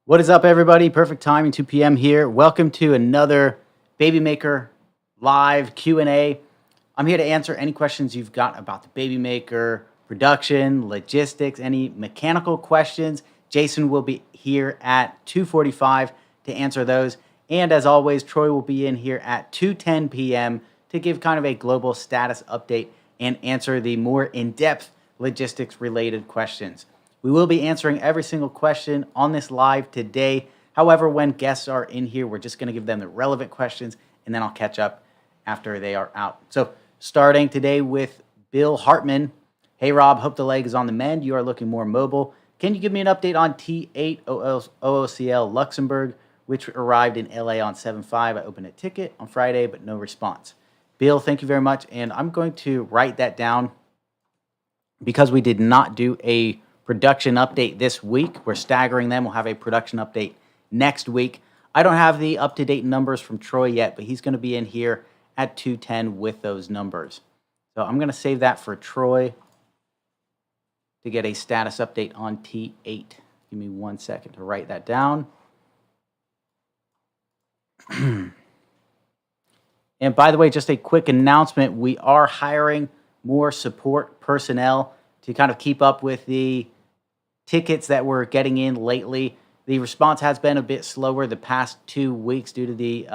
What is up, everybody? Perfect timing, 2 p.m. here. Welcome to another Baby Maker live Q&A. I'm here to answer any questions you've got about the Baby Maker, production, logistics, any mechanical questions. Jason will be here at 2:45 to answer those. And as always, Troy will be in here at 2:10 p.m. to give kind of a global status update and answer the more in-depth logistics-related questions. We will be answering every single question on this live today. However, when guests are in here, we're just going to give them the relevant questions, and then I'll catch up after they are out. So starting today with Bill Hartman. Hey, Rob, hope the leg is on the mend. You are looking more mobile. Can you give me an update on T8 OOCL Luxembourg, which arrived in LA on 7/5? I opened a ticket on Friday, but no response. Bill, thank you very much. And I'm going to write that down because we did not do a production update this week. We're staggering them. We'll have a production update next week. I don't have the up-to-date numbers from Troy yet, but he's going to be in here at 2:10 with those numbers. So I'm going to save that for Troy to get a status update on T8. Give me 1 second to write that down. And by the way, just a quick announcement. We are hiring more support personnel to kind of keep up with the tickets that we're getting in lately. The response has been a bit slower the past 2 weeks due to the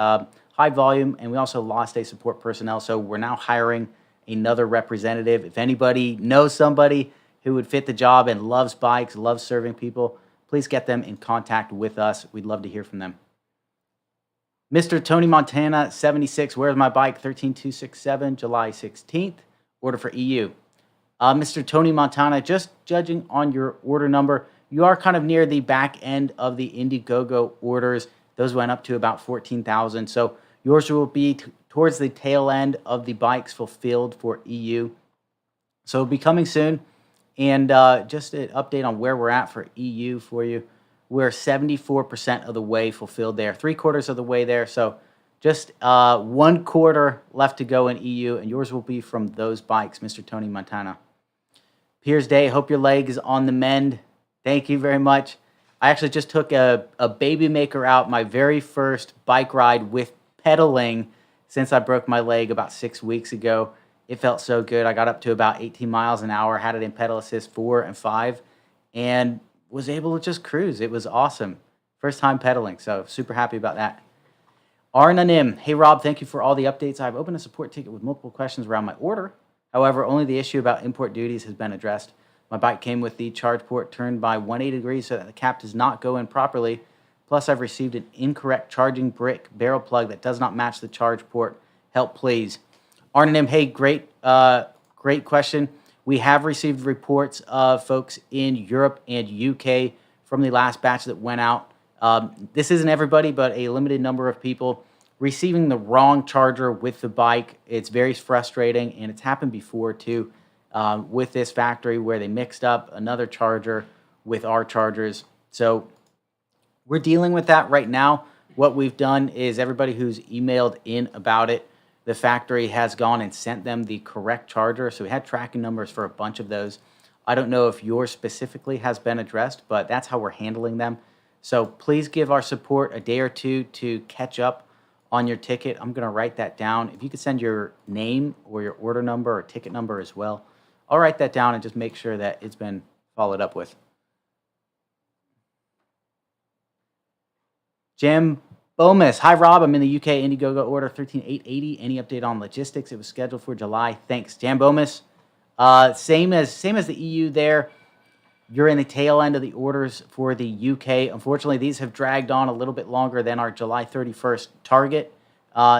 high volume, and we also lost a support personnel, so we're now hiring another representative. If anybody knows somebody who would fit the job and loves bikes, loves serving people, please get them in contact with us. We'd love to hear from them. Mr. Tony Montana, 76, where's my bike? 13267, July 16th. Order for EU. Mr. Tony Montana, just judging on your order number, you are kind of near the back end of the Indiegogo orders. Those went up to about 14,000. So yours will be towards the tail end of the bikes fulfilled for EU. So it'll be coming soon. And just an update on where we're at for EU for you. We're 74% of the way fulfilled there, 3/4 of the way there. So just 1/4 left to go in EU, and yours will be from those bikes, Mr. Tony Montana. Piers Day, hope your leg is on the mend. Thank you very much. I actually just took a Baby Maker out, my very first bike ride with pedaling since I broke my leg about 6 weeks ago. It felt so good. I got up to about 18 miles an hour, had it in pedal assist 4 and 5, and was able to just cruise. It was awesome. First time pedaling, so super happy about that. Arnanim, hey Rob, thank you for all the updates. I've opened a support ticket with multiple questions around my order. However, only the issue about import duties has been addressed. My bike came with the charge port turned by 180 degrees so that the cap does not go in properly. Plus, I've received an incorrect charging brick barrel plug that does not match the charge port. Help, please. Arnanim, hey, great question. We have received reports of folks in Europe and UK from the last batch that went out. This isn't everybody, but a limited number of people receiving the wrong charger with the bike. It's very frustrating, and it's happened before too with this factory where they mixed up another charger with our chargers. So we're dealing with that right now. What we've done is everybody who's emailed in about it, the factory has gone and sent them the correct charger. So we had tracking numbers for a bunch of those. I don't know if yours specifically has been addressed, but that's how we're handling them. So please give our support a day or two to catch up on your ticket. I'm going to write that down. If you could send your name or your order number or ticket number as well, I'll write that down and just make sure that it's been followed up with. Jim Bomas, hi Rob, I'm in the UK Indiegogo order 13880. Any update on logistics? It was scheduled for July. Thanks, Jim Bomas. Same as the EU there. You're in the tail end of the orders for the UK. Unfortunately, these have dragged on a little bit longer than our July 31st target.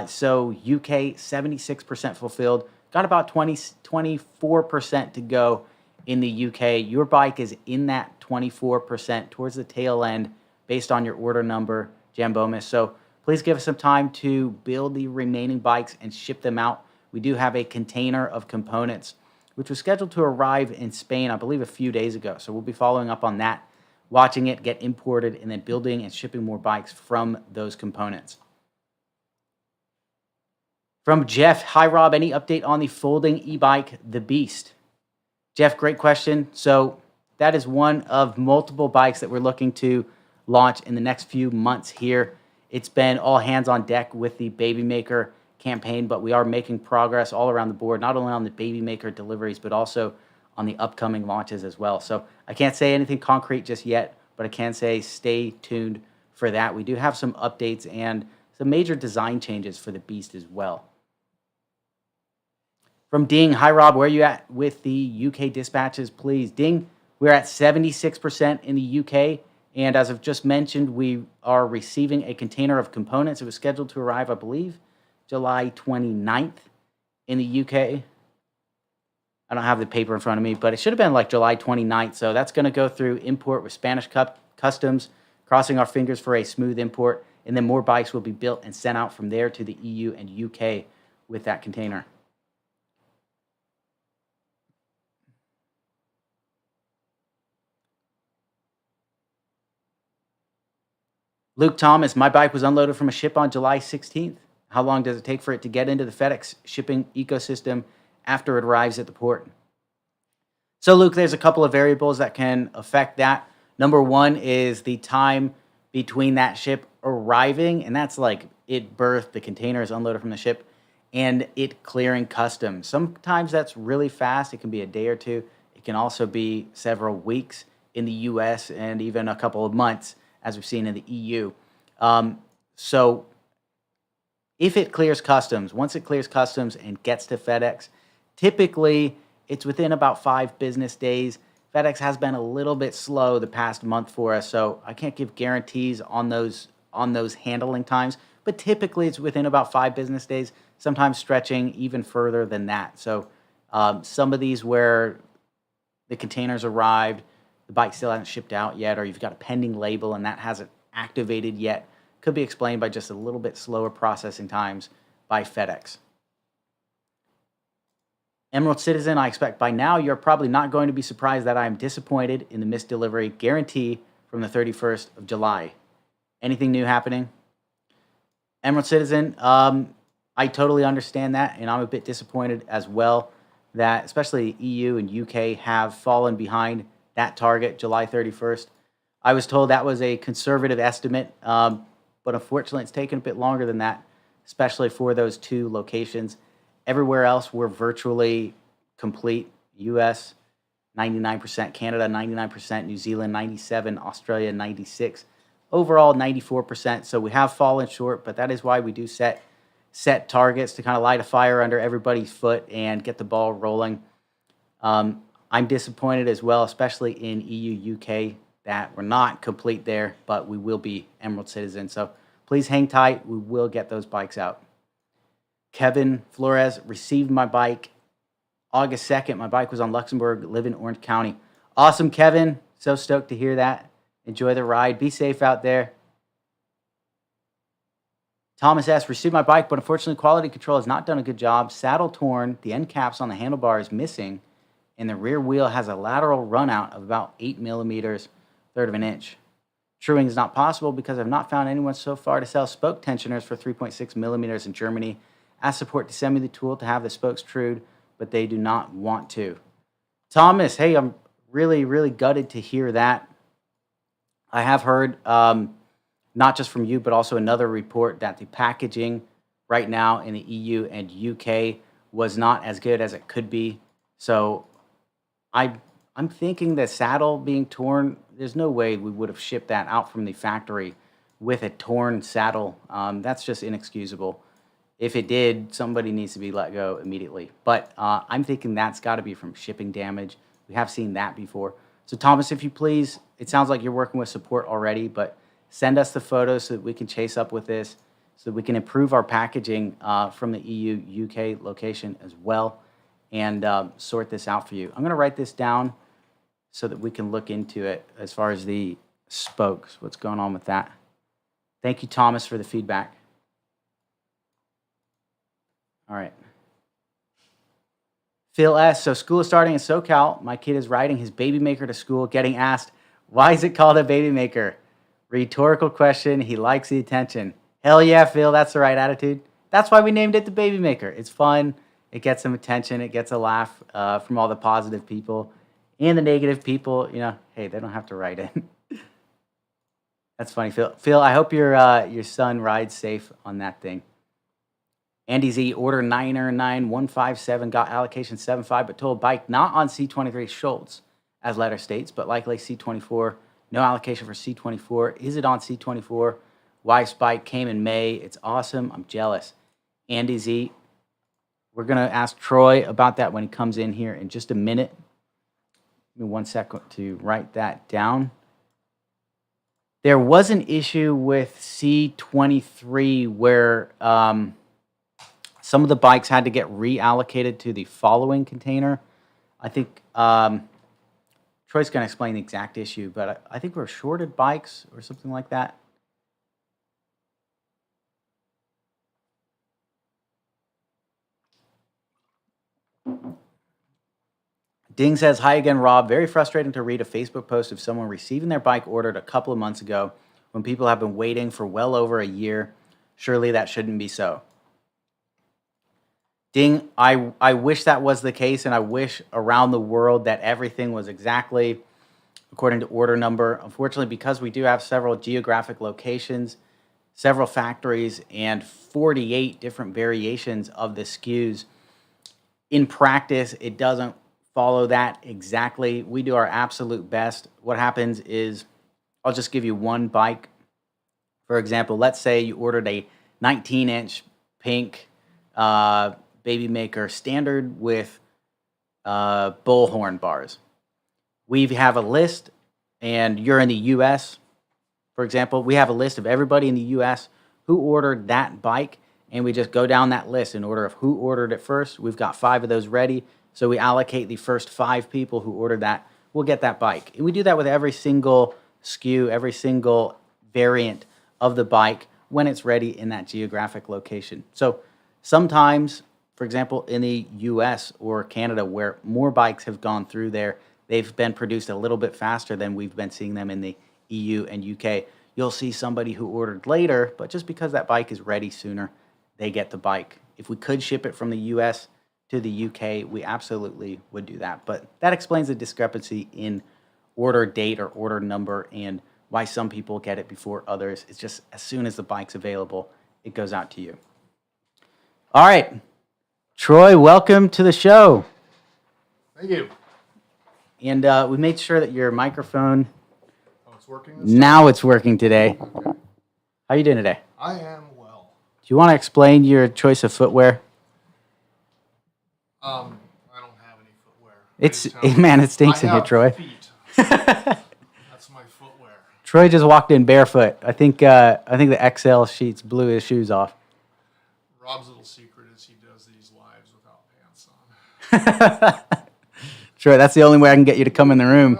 So UK, 76% fulfilled. Got about 24% to go in the UK. Your bike is in that 24% towards the tail end based on your order number, Jambomis. So please give us some time to build the remaining bikes and ship them out. We do have a container of components which was scheduled to arrive in Spain, I believe, a few days ago. So we'll be following up on that, watching it get imported, and then building and shipping more bikes from those components. From Jeff, hi Rob, any update on the folding e-bike, the Beast? Jeff, great question. So that is one of multiple bikes that we're looking to launch in the next few months here. It's been all hands on deck with the Baby Maker campaign, but we are making progress all around the board, not only on the Baby Maker deliveries, but also on the upcoming launches as well. So I can't say anything concrete just yet, but I can say stay tuned for that. We do have some updates and some major design changes for the Beast as well. From Ding, hi Rob, where are you at with the UK dispatches, please? Ding, we're at 76% in the UK. And as I've just mentioned, we are receiving a container of components. It was scheduled to arrive, I believe, July 29th in the UK. I don't have the paper in front of me, but it should have been like July 29th. So that's going to go through import with Spanish customs, crossing our fingers for a smooth import. And then more bikes will be built and sent out from there to the EU and UK with that container. Luke Thomas, my bike was unloaded from a ship on July 16th. How long does it take for it to get into the FedEx shipping ecosystem after it arrives at the port? So, Luke, there's a couple of variables that can affect that. Number one is the time between that ship arriving, and that's like it berthed, the container is unloaded from the ship, and it clearing customs. Sometimes that's really fast. It can be a day or two. It can also be several weeks in the US and even a couple of months, as we've seen in the EU. So if it clears customs, once it clears customs and gets to FedEx, typically it's within about 5 business days. FedEx has been a little bit slow the past month for us, so I can't give guarantees on those handling times, but typically it's within about 5 business days, sometimes stretching even further than that. So some of these where the containers arrived, the bike still hasn't shipped out yet, or you've got a pending label and that hasn't activated yet, could be explained by just a little bit slower processing times by FedEx. Emerald Citizen, I expect by now you're probably not going to be surprised that I am disappointed in the missed delivery guarantee from the 31st of July. Anything new happening? Emerald Citizen, I totally understand that, and I'm a bit disappointed as well that especially EU and UK have fallen behind that target, July 31st. I was told that was a conservative estimate, but unfortunately it's taken a bit longer than that, especially for those 2 locations. Everywhere else, we're virtually complete. US, 99%. Canada, 99%. New Zealand, 97%. Australia, 96%. Overall, 94%. So we have fallen short, but that is why we do set targets to kind of light a fire under everybody's foot and get the ball rolling. I'm disappointed as well, especially in EU, UK, that we're not complete there, but we will be Emerald Citizen. So please hang tight. We will get those bikes out. Kevin Flores, received my bike August 2nd. My bike was on Luxembourg, live in Orange County. Awesome, Kevin. So stoked to hear that. Enjoy the ride. Be safe out there. Thomas S., received my bike, but unfortunately quality control has not done a good job. Saddle torn, the end caps on the handlebar is missing, and the rear wheel has a lateral runout of about 8 millimeters, third of an inch. Truing is not possible because I've not found anyone so far to sell spoke tensioners for 3.6 millimeters in Germany. Ask support to send me the tool to have the spokes trued, but they do not want to. Thomas, hey, I'm really, really gutted to hear that. I have heard, not just from you, but also another report that the packaging right now in the EU and UK was not as good as it could be. So I'm thinking the saddle being torn, there's no way we would have shipped that out from the factory with a torn saddle. That's just inexcusable. If it did, somebody needs to be let go immediately. But I'm thinking that's got to be from shipping damage. We have seen that before. So Thomas, if you please, it sounds like you're working with support already, but send us the photos so that we can chase up with this, so that we can improve our packaging from the EU, UK location as well, and sort this out for you. I'm going to write this down so that we can look into it as far as the spokes, what's going on with that. Thank you, Thomas, for the feedback. All right. Phil S., so school is starting in SoCal. My kid is riding his Baby Maker to school, getting asked, why is it called a Baby Maker? Rhetorical question. He likes the attention. Hell yeah, Phil. That's the right attitude. That's why we named it the Baby Maker. It's fun. It gets some attention. It gets a laugh from all the positive people and the negative people. You know, hey, they don't have to write in. That's funny, Phil. Phil, I hope your son rides safe on that thing. Andy Z, order 99157, got allocation 75, but told bike not on C23 Schultz, as letter states, but likely C24. No allocation for C24. Is it on C24? Wife's bike came in May. It's awesome. I'm jealous. Andy Z, we're going to ask Troy about that when he comes in here in just a minute. Give me 1 second to write that down. There was an issue with C23 where some of the bikes had to get reallocated to the following container. I think Troy's going to explain the exact issue, but I think we're shorted bikes or something like that. Ding says, hi again, Rob. Very frustrating to read a Facebook post of someone receiving their bike ordered a couple of months ago when people have been waiting for well over a year. Surely that shouldn't be so. Ding, I wish that was the case, and I wish around the world that everything was exactly according to order number. Unfortunately, because we do have several geographic locations, several factories, and 48 different variations of the SKUs, in practice, it doesn't follow that exactly. We do our absolute best. What happens is, I'll just give you one bike. For example, let's say you ordered a 19-inch pink Baby Maker standard with bullhorn bars. We have a list, and you're in the U.S., for example. We have a list of everybody in the U.S. who ordered that bike, and we just go down that list in order of who ordered it first. We've got 5 of those ready, so we allocate the first 5 people who ordered that. We'll get that bike. And we do that with every single SKU, every single variant of the bike when it's ready in that geographic location. So sometimes, for example, in the US or Canada, where more bikes have gone through there, they've been produced a little bit faster than we've been seeing them in the EU and UK. You'll see somebody who ordered later, but just because that bike is ready sooner, they get the bike. If we could ship it from the US to the UK, we absolutely would do that. But that explains the discrepancy in order date or order number and why some people get it before others. It's just as soon as the bike's available, it goes out to you. All right. Troy, welcome to the show. Thank you. And we made sure that your microphone, it's working now it's working today. Okay. How are you doing today? I am well. Do you want to explain your choice of footwear? I don't have any footwear. Man, it stinks in here, Troy. Feet. That's my footwear. Troy just walked in barefoot. I think the XL sheets blew his shoes off. Rob's little secret is he does these lives without pants on. Troy, that's the only way I can get you to come in the room.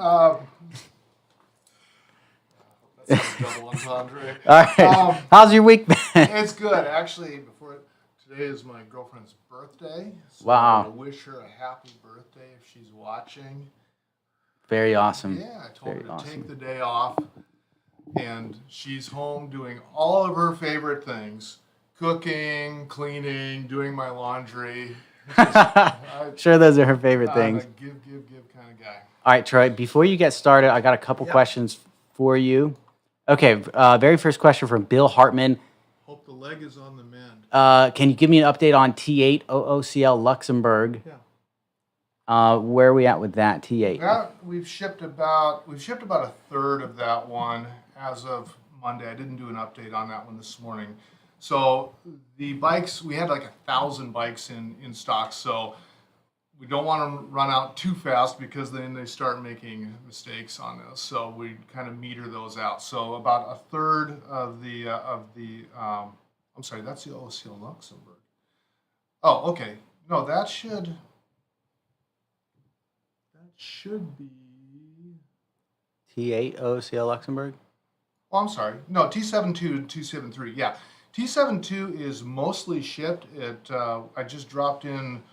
That's a double entendre. All right. How's your week been? It's good. Actually, today is my girlfriend's birthday. So Wow. I want to wish her a happy birthday if she's watching. Very awesome. Yeah, I told her to take the day off. And she's home doing all of her favorite things. Cooking, cleaning, doing my laundry. Sure, those are her favorite things. I'm a give kind of guy. All right, Troy, before you get started, I got a couple questions for you. Okay, very first question from Bill Hartman. Hope the leg is on the mend. Can you give me an update on T8 OOCL Luxembourg? Yeah. Where are we at with that T8? We've shipped about a third of that one as of Monday. I didn't do an update on that one this morning. So the bikes, we had like 1,000 bikes in stock. So we don't want to run out too fast because then they start making mistakes on this. So we kind of meter those out. So about a third of the I'm sorry, that's the OCL Luxembourg. Oh, okay. No, that should be T8 OCL Luxembourg? Oh, I'm sorry. No, T72 and T73. Yeah. T72 is mostly shipped. I just dropped in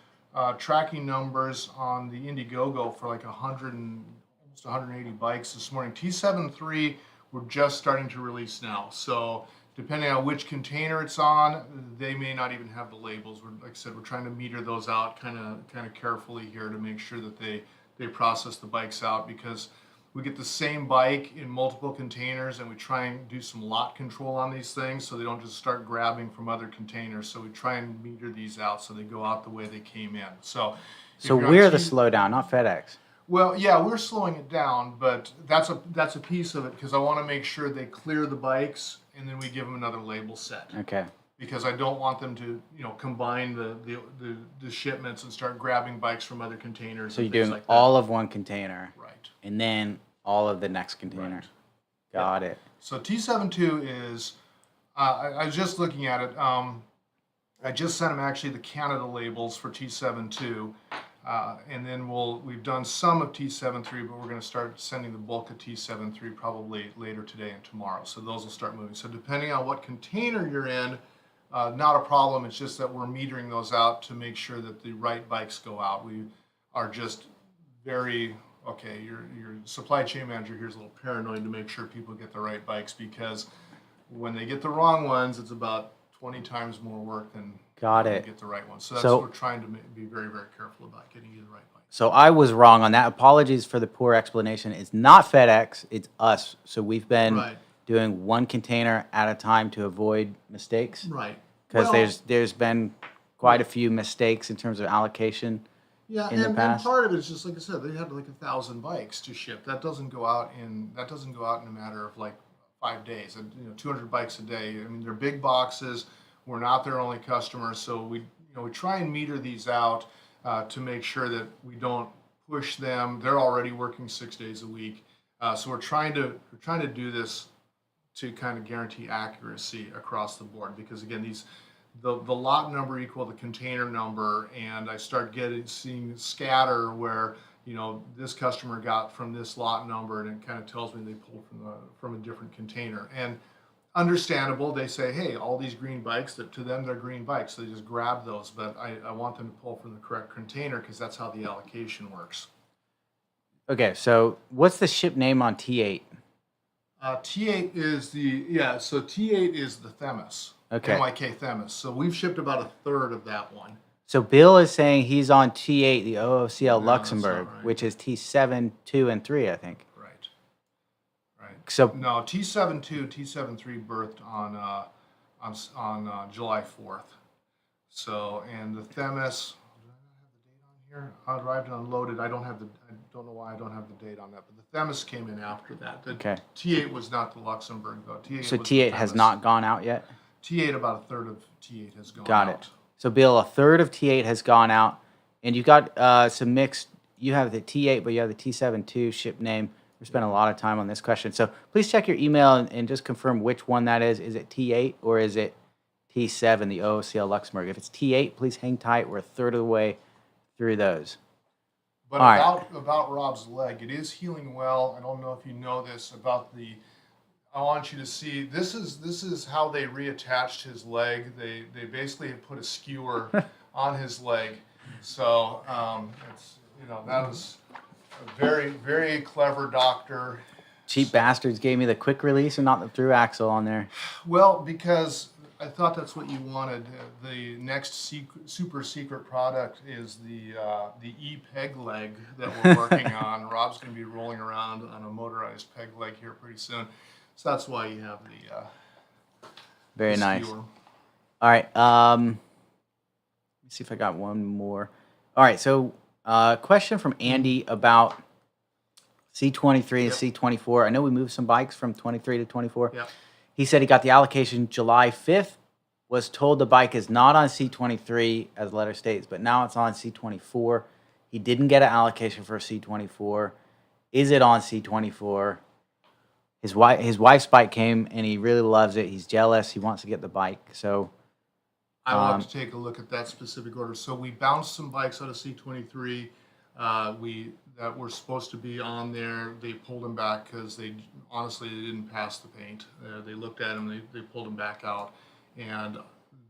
tracking numbers on the Indiegogo for like almost 180 bikes this morning. T73 we're just starting to release now. So depending on which container it's on, they may not even have the labels. Like I said, we're trying to meter those out kind of carefully here to make sure that they process the bikes out, because we get the same bike in multiple containers, and we try and do some lot control on these things so they don't just start grabbing from other containers. So we try and meter these out so they go out the way they came in. So if So you're on we're the T- slowdown, not FedEx. well, yeah, we're slowing it down, but that's a piece of it because I want to make sure they clear the bikes and then we give them another label set Okay. because I don't want them to, combine the shipments and start grabbing bikes from other containers. So you're and things doing like that. all of one container, Right. and then all of the next container. Right. Got it. So T72 is, I was just looking at it. I just sent them actually the Canada labels for T72, and then we've done some of T73, but we're going to start sending the bulk of T73 probably later today and tomorrow. So those will start moving. So depending on what container you're in, not a problem. It's just that we're metering those out to make sure that the right bikes go out. We are just very okay. Your supply chain manager here is a little paranoid to make sure people get the right bikes because when they get the wrong ones, it's about 20 times more work than Got when it. they get the right ones. So that's So- what we're trying to be very, very careful about getting you the right bike. So I was wrong on that. Apologies for the poor explanation. It's not FedEx, it's us. So we've been Right. doing one container at a time to avoid mistakes. Right. Because Well, there's been quite a few mistakes in terms of allocation. yeah, in the and past. part of it is just like I said, they had like 1,000 bikes to ship. That doesn't go out in a matter of like 5 days. And 200 bikes a day. I mean, they're big boxes. We're not their only customer, so we try and meter these out to make sure that we don't push them. They're already working 6 days a week, so we're trying to do this to kind of guarantee accuracy across the board because again the lot number equal the container number, and I start seeing scatter where this customer got from this lot number and it kind of tells me they pulled from a different container. And understandable, they say, hey, all these green bikes, that to them they're green bikes, so they just grab those, but I want them to pull from the correct container because that's how the allocation works. Okay, so what's the ship name on T8? T8 is T8 is the Themis. Okay. NYK Themis. So we've shipped about a third of that one. So Bill is saying he's on T8, the OOCL No, that's not Luxembourg, right. which is T7, 2, and 3, I think. Right. So No, T72, T73 birthed on July 4th. So, and the Themis, do I not have the date on here? Arrived and unloaded. I don't know why I don't have the date on that, but the Themis came in after that. The Okay. T8 was not the Luxembourg though. T8 so was the T8 has Themis. not gone out yet? T8, about a third of T8 has gone Got out. it. So Bill, a third of T8 has gone out, and you got some mixed. You have the T8, but you have the T7-2 ship name. We're spending a lot of time on this question, so please check your email and just confirm which one that is. Is it T8 or is it T7, the OOCL Luxembourg? If it's T8, please hang tight. We're a third of the way through those. But All right. about Rob's leg, it is healing well. I don't know if you know this about I want you to see this is how they reattached his leg. They basically have put a skewer on his leg. So it's that was a very, very clever doctor. Cheap bastards gave me the quick release and not the through axle on there. Well, because I thought that's what you wanted. The next super secret product is the e-peg leg that we're working on. Rob's going to be rolling around on a motorized peg leg here pretty soon. So that's why you have Very the nice. skewer. All right. Let me see if I got one more. All right. So, question from Andy about C23 and C24. I know we moved some bikes from 23 to 24. Yep. He said he got the allocation July 5th, was told the bike is not on C23 as the letter states, but now it's on C24. He didn't get an allocation for C24. Is it on C24? His wife's bike came and he really loves it. He's jealous. He wants to get the bike. So I want to take a look at that specific order. So we bounced some bikes out of C23. That were supposed to be on there. They pulled them back because they didn't pass the paint. They looked at them. They pulled them back out, and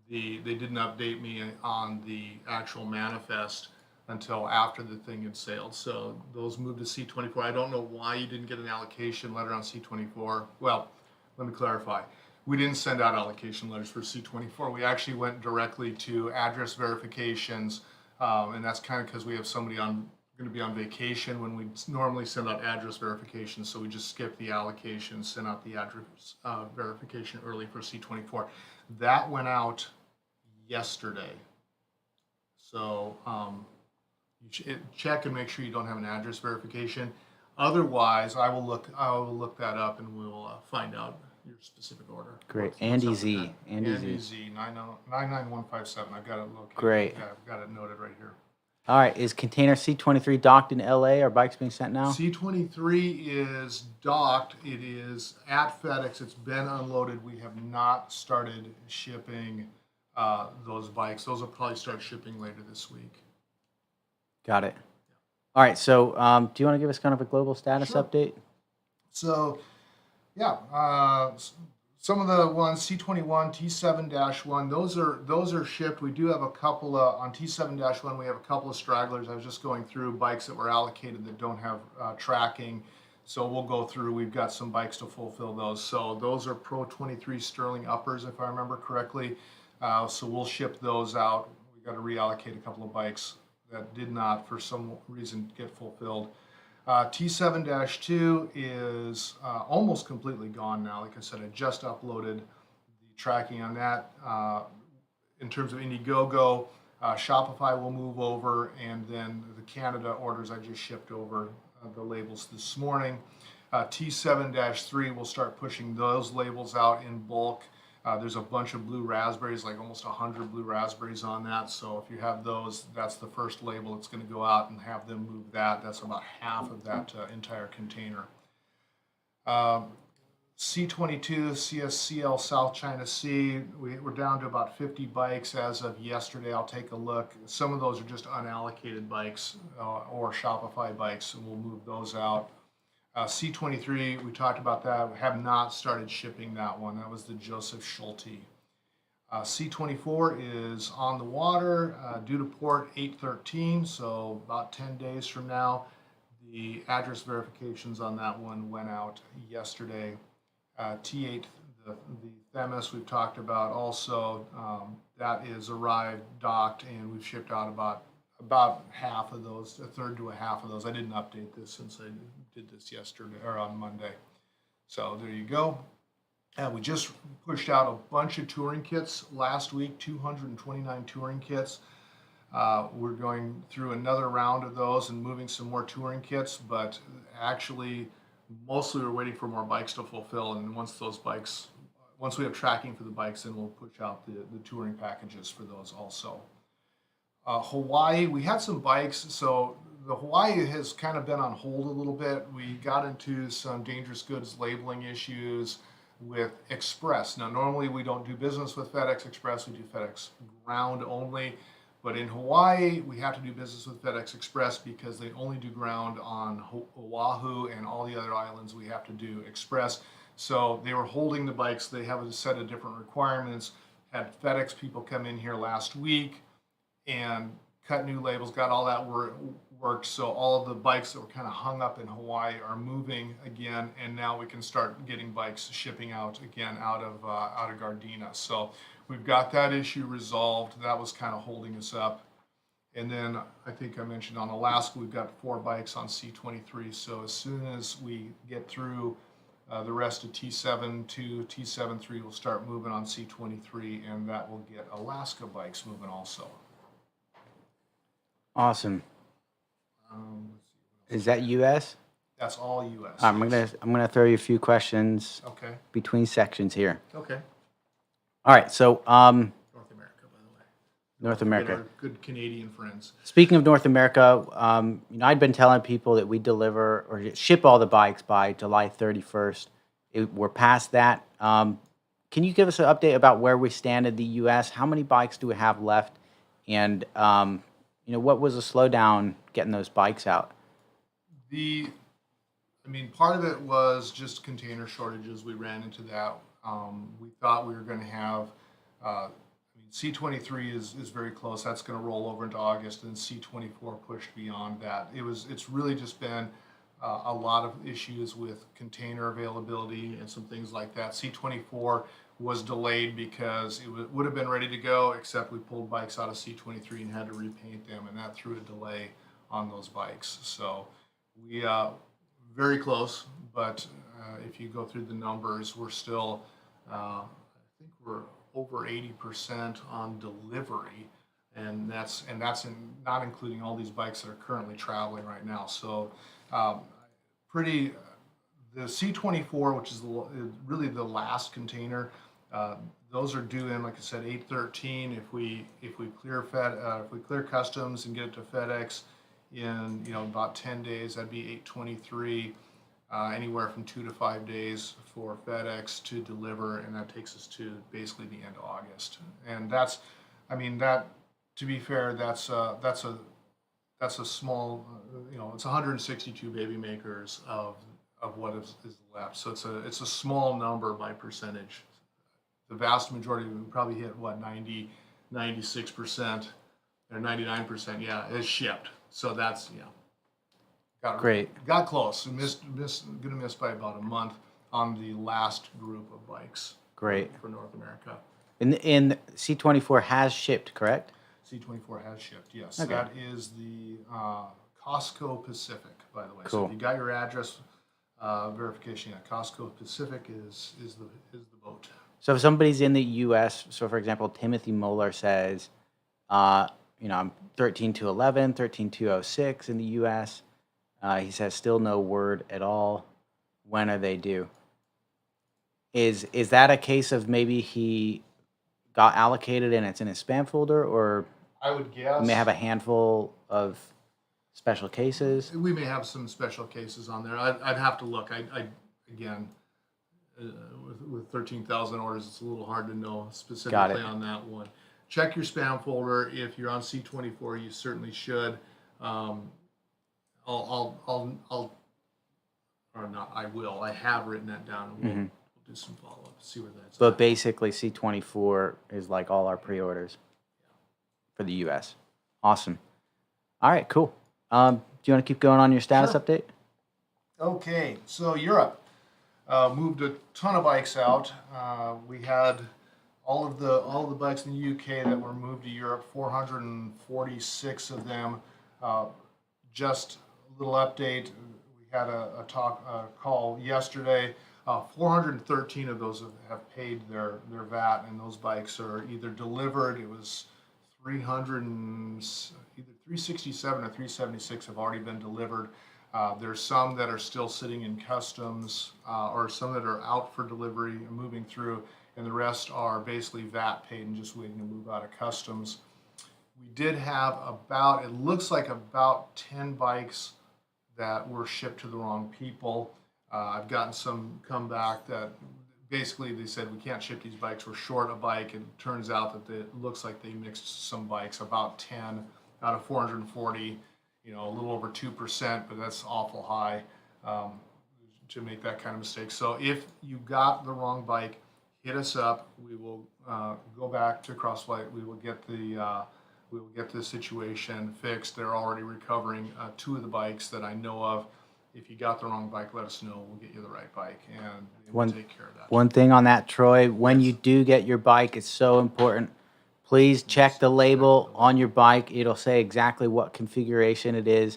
they didn't update me on the actual manifest until after the thing had sailed. So those moved to C24. I don't know why you didn't get an allocation letter on C24. Well, let me clarify. We didn't send out allocation letters for C24. We actually went directly to address verifications, and that's kind of because we have somebody on going to be on vacation when we normally send out address verification, so we just skipped the allocation, sent out the address verification early for C24. That went out yesterday. So check and make sure you don't have an address verification. Otherwise, I will look that up and we'll find out your specific order. Great. What's Andy up with Z. that? Andy Z. 99157. I've got it located. Great. Yeah, I've got it noted right here. All right. Is container C23 docked in LA? Are bikes being sent now? C23 is docked. It is at FedEx. It's been unloaded. We have not started shipping those bikes. Those will probably start shipping later this week. Got it. All right. So do you want to give us kind of a global status Sure. update? So, yeah, some of the ones, C21, T7-1, those are shipped. We do have a couple on T7-1. We have a couple of stragglers. I was just going through bikes that were allocated that don't have tracking. So we'll go through. We've got some bikes to fulfill those. So those are Pro 23 Sterling uppers, if I remember correctly. So we'll ship those out. We've got to reallocate a couple of bikes that did not, for some reason, get fulfilled. T7-2 is almost completely gone now. Like I said, I just uploaded the tracking on that. In terms of Indiegogo, Shopify will move over, and then the Canada orders I just shipped over the labels this morning. T7-3 will start pushing those labels out in bulk. There's a bunch of blue raspberries, like almost 100 blue raspberries on that. So if you have those, that's the first label that's going to go out, and have them move that. That's about half of that entire container. C22, CSCL South China Sea, we're down to about 50 bikes as of yesterday. I'll take a look. Some of those are just unallocated bikes or Shopify bikes, and we'll move those out. C23, we talked about that. We have not started shipping that one. That was the Joseph Schulte. C24 is on the water, due to port 8/13, so about 10 days from now. The address verifications on that one went out yesterday. T8, the Themis we've talked about also, that is arrived, docked, and we've shipped out about half of those, a third to a half of those. I didn't update this since I did this yesterday or on Monday. So there you go. We just pushed out a bunch of touring kits last week, 229 touring kits. We're going through another round of those and moving some more touring kits, but actually mostly we're waiting for more bikes to fulfill. And once we have tracking for the bikes, then we'll push out the touring packages for those also. Hawaii, we had some bikes, so the Hawaii has kind of been on hold a little bit. We got into some dangerous goods labeling issues with Express. Now, normally we don't do business with FedEx Express, we do FedEx Ground only, but in Hawaii, we have to do business with FedEx Express because they only do ground on Oahu, and all the other islands we have to do Express. So they were holding the bikes. They have a set of different requirements. Had FedEx people come in here last week and cut new labels, got all that worked. So all of the bikes that were kind of hung up in Hawaii are moving again, and now we can start getting bikes shipping out again out of Gardena. So we've got that issue resolved. That was kind of holding us up. And then I think I mentioned on Alaska, we've got 4 bikes on C23. So as soon as we get through the rest of T7 to T73, we'll start moving on C23, and that will get Alaska bikes moving also. Awesome. Is that U.S.? That's all U.S. I'm gonna throw you a few questions Okay. between sections here. Okay. All right. So North America, by the way. North America. Our good Canadian friends. Speaking of North America, I'd been telling people that we deliver or ship all the bikes by July 31st. We're past that. Can you give us an update about where we stand in the U.S.? How many bikes do we have left? And what was the slowdown getting those bikes out? Part of it was just container shortages. We ran into that. We thought we were going to have, C23 is very close. That's going to roll over into August, and C24 pushed beyond that. It's really just been a lot of issues with container availability and some things like that. C24 was delayed because it would have been ready to go, except we pulled bikes out of C23 and had to repaint them, and that threw a delay on those bikes. So we very close, but if you go through the numbers, we're still I think we're over 80% on delivery, and that's not including all these bikes that are currently traveling right now. So pretty the C24, which is really the last container. Those are due in, like I said, 8/13. If we clear if we clear customs and get it to FedEx in about 10 days, that'd be 8/23. Anywhere from 2 to 5 days for FedEx to deliver, and that takes us to basically the end of August. And that's, I mean, that, to be fair, that's a small, it's 162 baby makers of what is left. So it's a small number by percentage. The vast majority, we probably hit what, 96% or 99%, yeah, is shipped. So that's, got close. Gonna miss by about a month on the last group of bikes. Great. For North America. In C24 has shipped, correct? C24 has shipped, yes. Okay. That is the Costco Pacific, by the way. Cool. So if you got your address verification, Costco Pacific is the boat. So if somebody's in the U.S., so for example, Timothy Moeller says, I'm 13/2/11, 13/2/06 in the U.S. He says still no word at all. When are they due? Is that a case of maybe he got allocated and it's in his spam folder, or I would guess we may have a handful of special cases? we may have some special cases on there. I'd have to look. I again, with 13,000 orders, it's a little hard to know specifically on that one. Check your spam folder. If you're on C24, you certainly should. I have written that down, and we'll do some follow-up, see where that's But at. basically, C24 is like all our pre-orders for the U.S. Awesome. All right, cool. Do you want to keep going on your status Sure. update? Okay, so Europe moved a ton of bikes out. We had all of the bikes in the UK that were moved to Europe, 446 of them. Just a little update. We had a call yesterday. 413 of those have paid their VAT, and those bikes are either delivered. It was 300 either 367 or 376 have already been delivered. There's some that are still sitting in customs, or some that are out for delivery and moving through, and the rest are basically VAT paid and just waiting to move out of customs. We did have it looks like about 10 bikes that were shipped to the wrong people. I've gotten some come back that basically they said, we can't ship these bikes, we're short a bike. And it turns out that it looks like they mixed some bikes, about 10 out of 440, a little over 2%, but that's awful high to make that kind of mistake. So if you got the wrong bike, hit us up. We will go back to Crossflight. We will get the situation fixed. They're already recovering 2 of the bikes that I know of. If you got the wrong bike, let us know. We'll get you the right bike, and we'll take care of that. One thing on that, Troy, when you do get your bike, it's so important. Please check the label on your bike. It'll say exactly what configuration it is.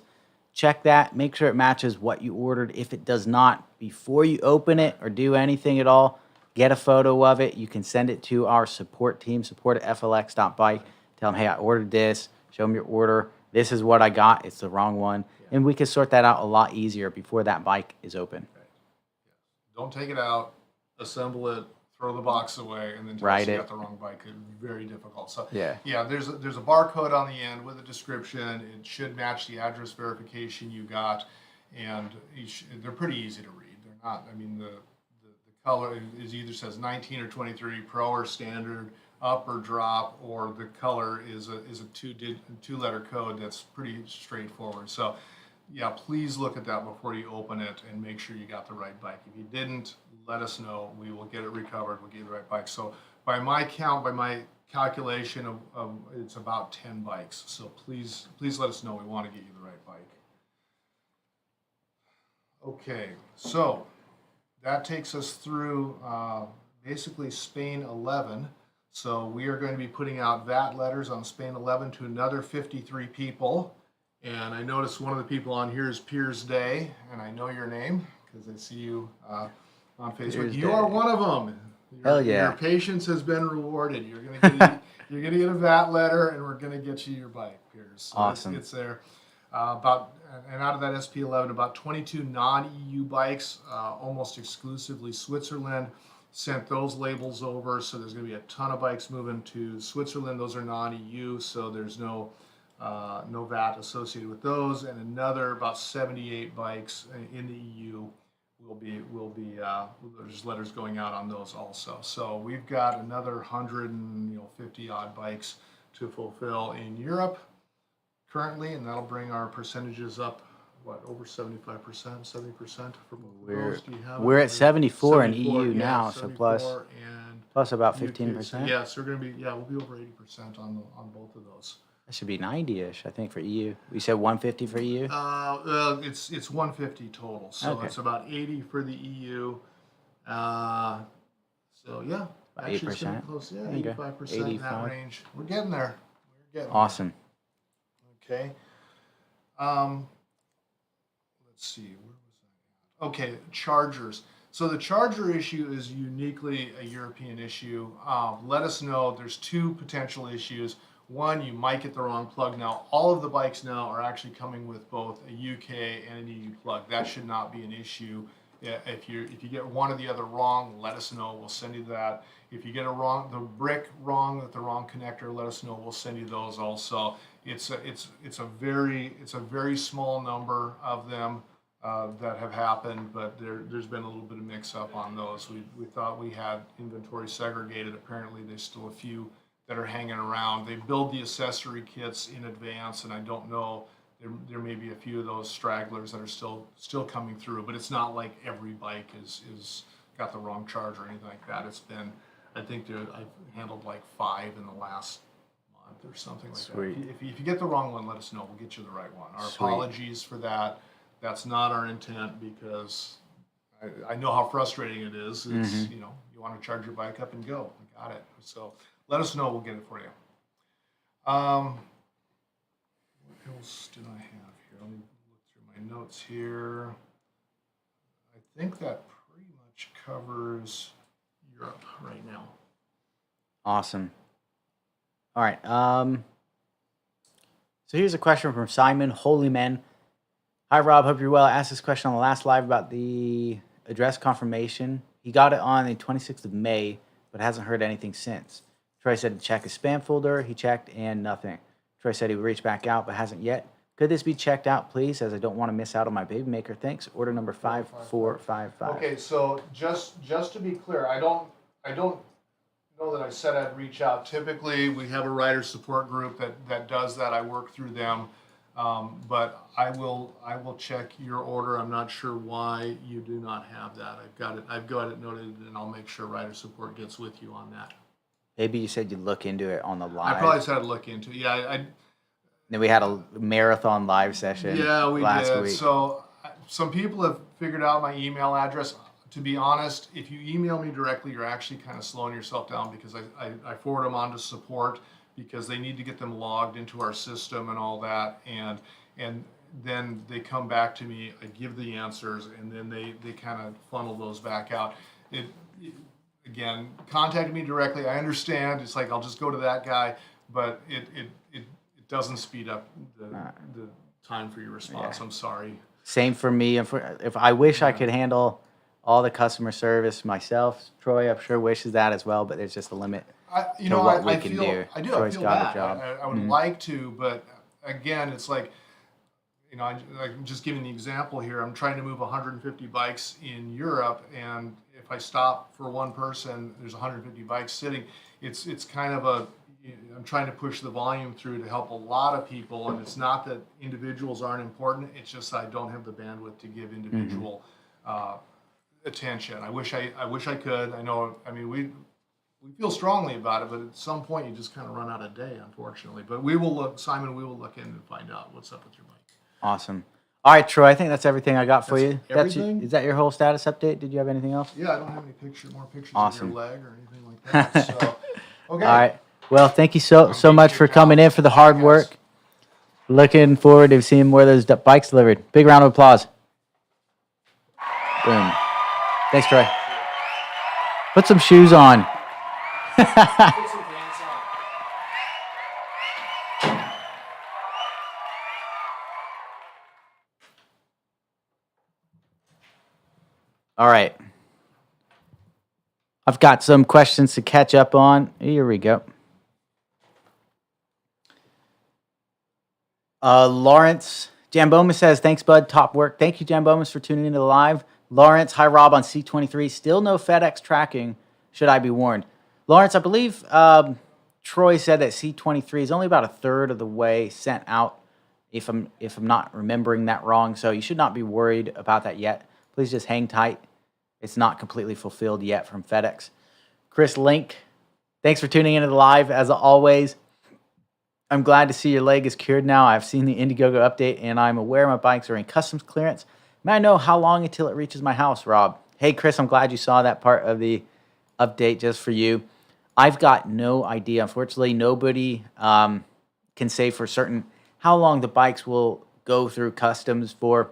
Check that. Make sure it matches what you ordered. If it does not, before you open it or do anything at all, get a photo of it. You can send it to our support team, support@flx.bike. Tell them, hey, I ordered this. Show them your order. This is what I got. It's the wrong one. And we can sort that out a lot easier before that bike is open. Don't take it out, assemble it, throw the box away, and then tell us you got the wrong bike. It's very difficult. So yeah, there's a barcode on the end with a description. It should match the address verification you got, and they're pretty easy to read. They're not. I mean, the color is either says 19 or 23 Pro or Standard, up or drop, or the color is a two-letter code that's pretty straightforward. So yeah, please look at that before you open it and make sure you got the right bike. If you didn't, let us know. We will get it recovered. We'll get you the right bike. So by my count, by my calculation of it's about 10 bikes. So please let us know. We want to get you the right bike. Okay, so that takes us through basically Spain 11. So we are going to be putting out VAT letters on Spain 11 to another 53 people. And I noticed one of the people on here is Piers Day, and I know your name because I see you on Facebook. Piers You are Day. one of them. Hell yeah. Your patience has been rewarded. You're gonna get a VAT letter, and we're gonna get you your bike, Piers. So Awesome. It's there. And out of that SP11, about 22 non-EU bikes, almost exclusively Switzerland, sent those labels over. So there's going to be a ton of bikes moving to Switzerland. Those are non-EU, so there's no VAT associated with those. And another about 78 bikes in the EU there's letters going out on those also. So we've got another 150 odd bikes to fulfill in Europe currently, and that'll bring our percentages up, over 75%, 70% for both of those. Do you have We're at 74 in 74, EU yeah, now, so plus 74 and about UK. 15%. Yeah, so we're gonna be we'll be over 80% on both of those. That should be 90-ish, I think, for EU. We said 150 for EU. Well, it's 150 total, so Okay. it's about 80 for the EU. So yeah, About actually it's 8%. getting close. Yeah, Okay. 85% in that 85. range. We're getting there. We're getting Awesome. there. Okay. Let's see. Where was I at? Okay, chargers. So the charger issue is uniquely a European issue. Let us know. There's two potential issues. One, you might get the wrong plug. Now, all of the bikes now are actually coming with both a UK and an EU plug. That should not be an issue. If you get one or the other wrong, let us know. We'll send you that. If you get the brick wrong with the wrong connector, let us know. We'll send you those also. It's a very small number of them that have happened, but there's been a little bit of mix up on those. We thought we had inventory segregated. Apparently, there's still a few that are hanging around. They build the accessory kits in advance, and I don't know. There may be a few of those stragglers that are still coming through, but it's not like every bike is got the wrong charge or anything like that. It's been, I think I've handled like 5 in the last month or something like Sweet. that. If you get the wrong one, let us know. We'll get you the right one. Our Sweet. apologies for that. That's not our intent, because I know how frustrating it is. It's you want to charge your bike up and go. I got it. So let us know. We'll get it for you. What else did I have here? Let me look through my notes here. I think that pretty much covers Europe right now. Awesome. All right. So here's a question from Simon Holyman. Hi, Rob. Hope you're well. I asked this question on the last live about the address confirmation. He got it on the 26th of May, but hasn't heard anything since. Troy said to check his spam folder. He checked and nothing. Troy said he would reach back out, but hasn't yet. Could this be checked out, please, as I don't want to miss out on my baby maker? Thanks. Order number 5455. Okay, so just to be clear, I don't know that I said I'd reach out. Typically, we have a rider support group that does that. I work through them, but I will check your order. I'm not sure why you do not have that. I've got it noted, and I'll make sure rider support gets with you on that. Maybe you said you'd look into it on the live. I probably said I'd look into it. Yeah, Then we had a marathon live session last did. week. So some people have figured out my email address. To be honest, if you email me directly, you're actually kind of slowing yourself down, because I forward them on to support, because they need to get them logged into our system and all that. And then they come back to me, I give the answers, and then they kind of funnel those back out. Again, contact me directly. I understand. It's like, I'll just go to that guy, but it doesn't speed up the time for your response. Yeah. I'm sorry. Same for me. If I wish I could handle all the customer service myself, Troy, I'm sure wishes that as well, but there's just a limit. I feel bad. I would like to, but again, it's like, I'm just giving the example here. I'm trying to move 150 bikes in Europe, and if I stop for one person, there's 150 bikes sitting. It's kind of I'm trying to push the volume through to help a lot of people, and it's not that individuals aren't important. It's just I don't have the bandwidth to give individual attention. I wish I could. We feel strongly about it, but at some point you just kind of run out of day, unfortunately. But Simon, we will look in and find out what's up with your bike. Awesome. All right, Troy, I think that's everything I got for you. Everything? Is that your whole status update? Did you have anything else? Yeah, I don't have any more pictures Awesome. of your leg or anything like that. So, okay. All right. Well, thank you so much for coming in, for the hard work. Looking forward to seeing more of those bikes delivered. Big round of applause. Boom. Thanks, Troy. Put some shoes on. Put some pants on. All right. I've got some questions to catch up on. Here we go. Lawrence Jambomas says, thanks, bud. Top work. Thank you, Jambomas, for tuning into the live. Lawrence, hi, Rob on C23. Still no FedEx tracking. Should I be warned? Lawrence, I believe Troy said that C23 is only about a third of the way sent out, if I'm not remembering that wrong. So you should not be worried about that yet. Please just hang tight. It's not completely fulfilled yet from FedEx. Chris Link, thanks for tuning into the live, as always. I'm glad to see your leg is cured now. I've seen the Indiegogo update, and I'm aware my bikes are in customs clearance. May I know how long until it reaches my house, Rob? Hey, Chris, I'm glad you saw that part of the update just for you. I've got no idea. Unfortunately, nobody can say for certain how long the bikes will go through customs for.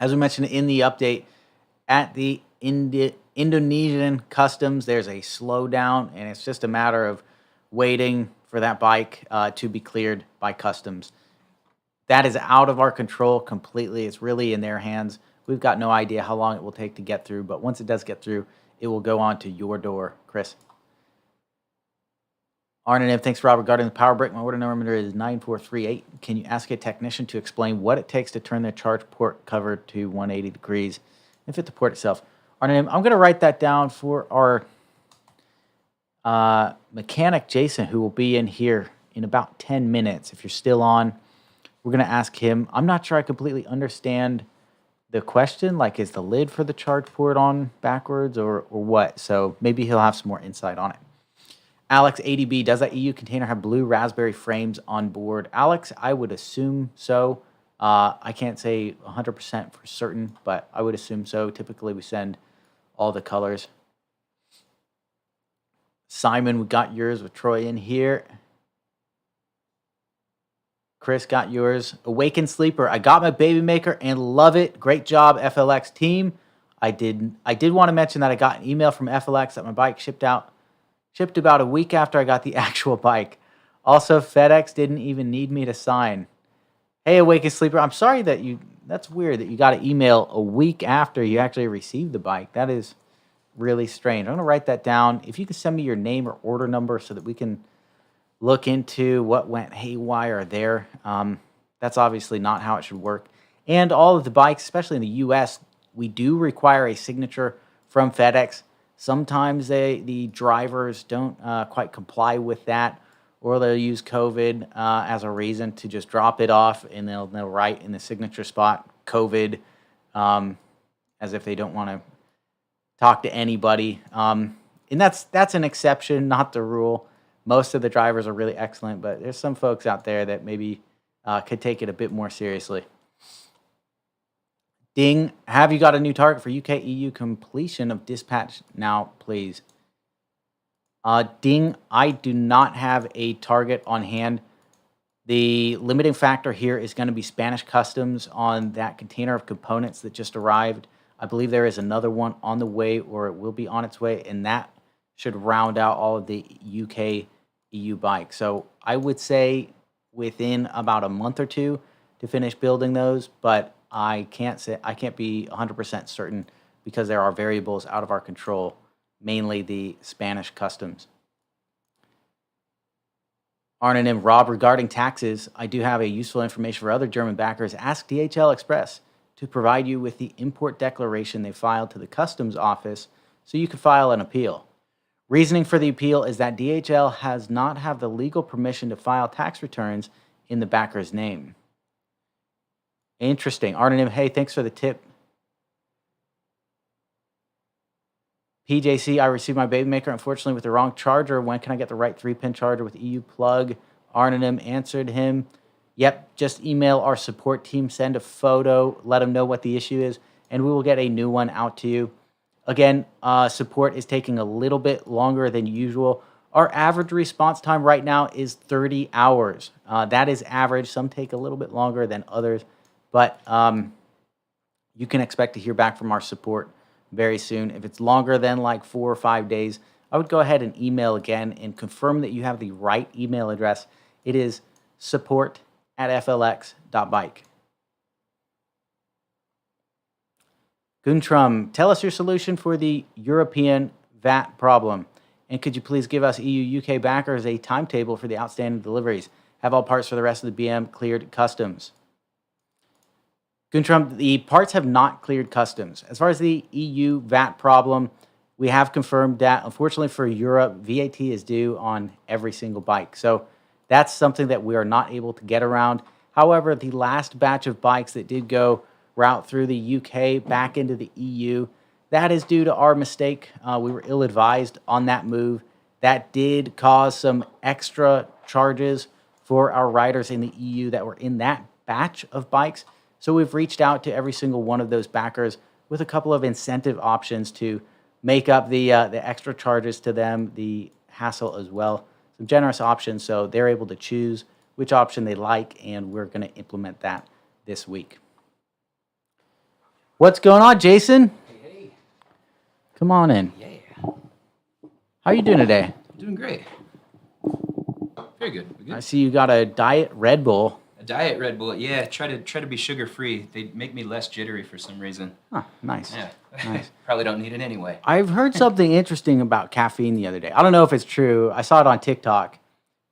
As we mentioned in the update, at the Indonesian customs, there's a slowdown, and it's just a matter of waiting for that bike to be cleared by customs. That is out of our control completely. It's really in their hands. We've got no idea how long it will take to get through, but once it does get through, it will go on to your door, Chris. Arnon, thanks, Rob. Regarding the power brick, my order number is 9438. Can you ask a technician to explain what it takes to turn the charge port cover to 180 degrees and fit the port itself? Arnon, I'm going to write that down for our mechanic, Jason, who will be in here in about 10 minutes. If you're still on, we're going to ask him. I'm not sure I completely understand the question, like is the lid for the charge port on backwards or what? So maybe he'll have some more insight on it. Alex, ADB, does that EU container have blue raspberry frames on board? Alex, I would assume so. I can't say 100% for certain, but I would assume so. Typically, we send all the colors. Simon, we got yours with Troy in here. Chris got yours. Awakened Sleeper, I got my baby maker and love it. Great job, FLX team. I did want to mention that I got an email from FLX that my bike shipped about a week after I got the actual bike. Also, FedEx didn't even need me to sign. Hey, Awakened Sleeper, I'm sorry that's weird that you got an email a week after you actually received the bike. That is really strange. I'm going to write that down. If you can send me your name or order number so that we can look into what went haywire there. That's obviously not how it should work. And all of the bikes, especially in the U.S., we do require a signature from FedEx. Sometimes the drivers don't quite comply with that, or they'll use COVID as a reason to just drop it off, and they'll write in the signature spot COVID, as if they don't want to talk to anybody. And that's an exception, not the rule. Most of the drivers are really excellent, but there's some folks out there that maybe could take it a bit more seriously. Ding, have you got a new target for UK EU completion of dispatch now, please? Ding, I do not have a target on hand. The limiting factor here is going to be Spanish customs on that container of components that just arrived. I believe there is another one on the way, or it will be on its way, and that should round out all of the UK EU bikes. So I would say within about a month or two to finish building those, but I can't be 100% certain because there are variables out of our control, mainly the Spanish customs. Arnon and Rob, regarding taxes, I do have a useful information for other German backers. Ask DHL Express to provide you with the import declaration they filed to the customs office so you could file an appeal. Reasoning for the appeal is that DHL has not have the legal permission to file tax returns in the backer's name. Interesting. Arnon, hey, thanks for the tip. PJC, I received my baby maker, unfortunately, with the wrong charger. When can I get the right 3-pin charger with EU plug? Arnon answered him, yep, just email our support team, send a photo, let them know what the issue is, and we will get a new one out to you. Again, support is taking a little bit longer than usual. Our average response time right now is 30 hours. That is average. Some take a little bit longer than others, but you can expect to hear back from our support very soon. If it's longer than like 4 or 5 days, I would go ahead and email again and confirm that you have the right email address. It is support@flx.bike. Guntram, tell us your solution for the European VAT problem. And could you please give us EU UK backers a timetable for the outstanding deliveries? Have all parts for the rest of the BM cleared customs? Guntram, the parts have not cleared customs. As far as the EU VAT problem, we have confirmed that, unfortunately for Europe, VAT is due on every single bike. So that's something that we are not able to get around. However, the last batch of bikes that did go route through the UK back into the EU, that is due to our mistake. We were ill-advised on that move. That did cause some extra charges for our riders in the EU that were in that batch of bikes. So we've reached out to every single one of those backers with a couple of incentive options to make up the extra charges to them, the hassle as well. Some generous options so they're able to choose which option they like, and we're going to implement that this week. What's going on, Jason? Hey. Come on in. Yeah. How are you doing today? I'm doing great. Very good. We good? I see you got a Diet Red Bull. A diet Red Bull. Yeah, try to be sugar free. They make me less jittery for some reason. Huh, nice. Yeah. Nice. Probably don't need it anyway. I've heard something interesting about caffeine the other day. I don't know if it's true. I saw it on TikTok,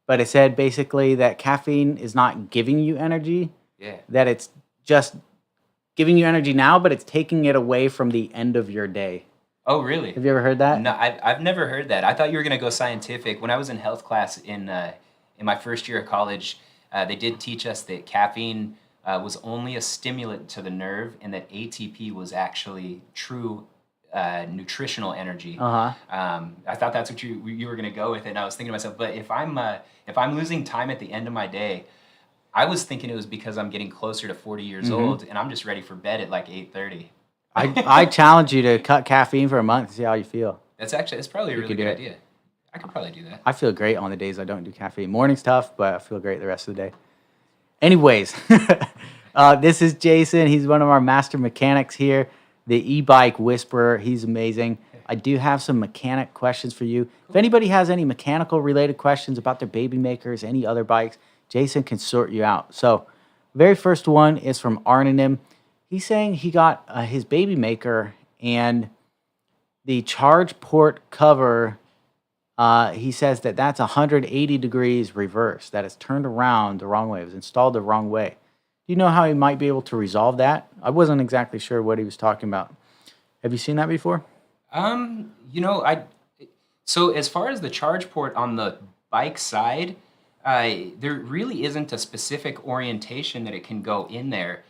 but it said basically that caffeine is not giving you energy, Yeah. that it's just giving you energy now, but it's taking it away from the end of your day. Oh, really? Have you ever heard that? No, I've never heard that. I thought you were gonna go scientific. When I was in health class in my first year of college, they did teach us that caffeine was only a stimulant to the nerve, and that ATP was actually true nutritional energy. Uh-huh. I thought that's what you were gonna go with, and I was thinking to myself, but if I'm losing time at the end of my day, I was thinking it was because I'm getting closer to 40 years old, and I'm just ready for bed at like 8:30. I challenge you to cut caffeine for a month and see how you feel. That's probably a really could good do it. idea. I could probably do that. I feel great on the days I don't do caffeine. Morning's tough, but I feel great the rest of the day. Anyways, this is Jason. He's one of our master mechanics here, the e-bike whisperer. He's amazing. I do have some mechanic questions for you. If anybody has any mechanical related questions about their baby makers, any other bikes, Jason can sort you out. So very first one is from Arnonym. He's saying he got his baby maker and the charge port cover, he says that that's 180 degrees reverse, that it's turned around the wrong way. It was installed the wrong way. Do you know how he might be able to resolve that? I wasn't exactly sure what he was talking about. Have you seen that before? So as far as the charge port on the bike side, there really isn't a specific orientation that it can go in there.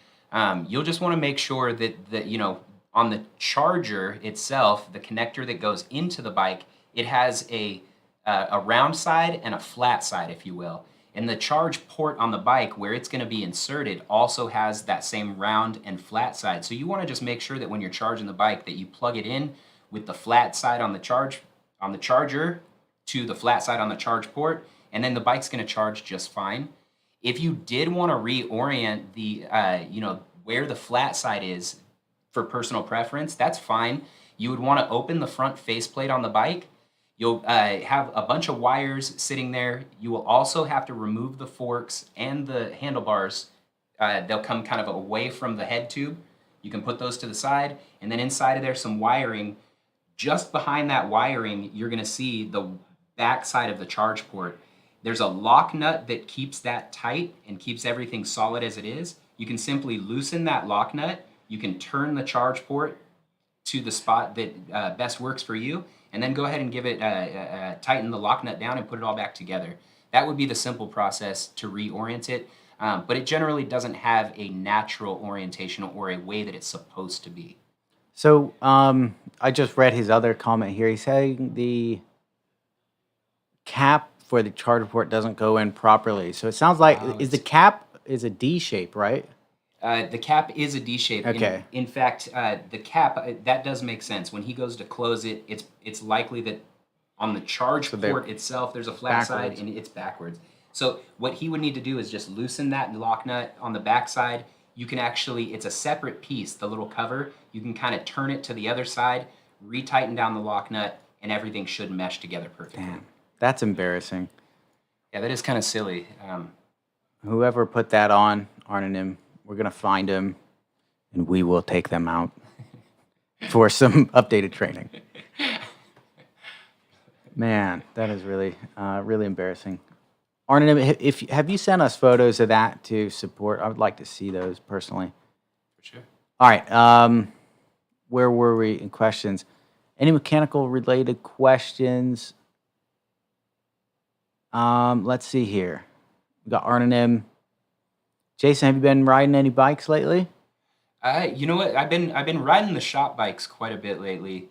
You'll just want to make sure that on the charger itself, the connector that goes into the bike, it has a round side and a flat side, if you will. And the charge port on the bike, where it's going to be inserted, also has that same round and flat side. So you want to just make sure that when you're charging the bike, that you plug it in with the flat side on the charger to the flat side on the charge port, and then the bike's going to charge just fine. If you did want to reorient the where the flat side is for personal preference, that's fine. You would want to open the front faceplate on the bike. You'll have a bunch of wires sitting there. You will also have to remove the forks and the handlebars. They'll come kind of away from the head tube. You can put those to the side, and then inside of there some wiring. Just behind that wiring, you're going to see the back side of the charge port. There's a lock nut that keeps that tight and keeps everything solid as it is. You can simply loosen that lock nut. You can turn the charge port to the spot that best works for you, and then go ahead and give it tighten the lock nut down and put it all back together. That would be the simple process to reorient it, but it generally doesn't have a natural orientation or a way that it's supposed to be. So I just read his other comment here. He's saying the cap for the charger port doesn't go in properly. So it sounds like, is the cap is a D shape, right? The cap is a D shape. Okay. In fact, the cap, that does make sense. When he goes to close it, it's likely that On the charge So they're port itself, there's a flat side backwards. and it's backwards. So what he would need to do is just loosen that lock nut on the back side. You can actually, it's a separate piece, the little cover. You can kind of turn it to the other side, retighten down the lock nut, and everything should mesh together perfectly. Damn, that's embarrassing. Yeah, that is kind of silly. Whoever put that on, Arnonym, we're gonna find him, and we will take them out for some updated training. Man, that is really, really embarrassing. Arnonym, if have you sent us photos of that to support? I would like to see those personally. For sure. All right, where were we in questions? Any mechanical related questions? Let's see here. We got Arnonym. Jason, have you been riding any bikes lately? You know what? I've been riding the shop bikes quite a bit lately.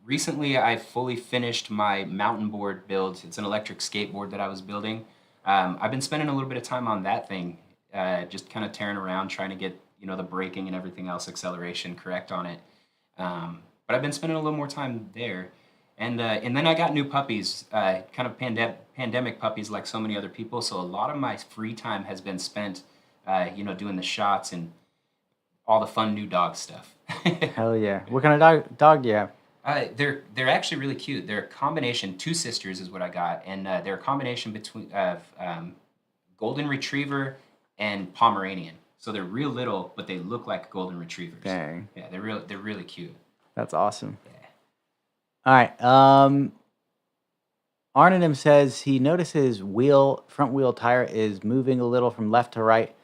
Recently, I fully finished my mountain board build. It's an electric skateboard that I was building. I've been spending a little bit of time on that thing, just kind of tearing around, trying to get the braking and everything else, acceleration correct on it. But I've been spending a little more time there, and then I got new puppies, kind of pandemic puppies, like so many other people. So a lot of my free time has been spent, doing the shots and all the fun new dog stuff. Hell yeah. What kind of dog do you have? They're actually really cute. They're a combination. Two sisters is what I got, and they're a combination between of golden retriever and Pomeranian. So they're real little, but they look like golden retrievers. Dang. Yeah, They're really cute. That's awesome. Yeah. All right. Arnonym says he notices front wheel tire is moving a little from left to right.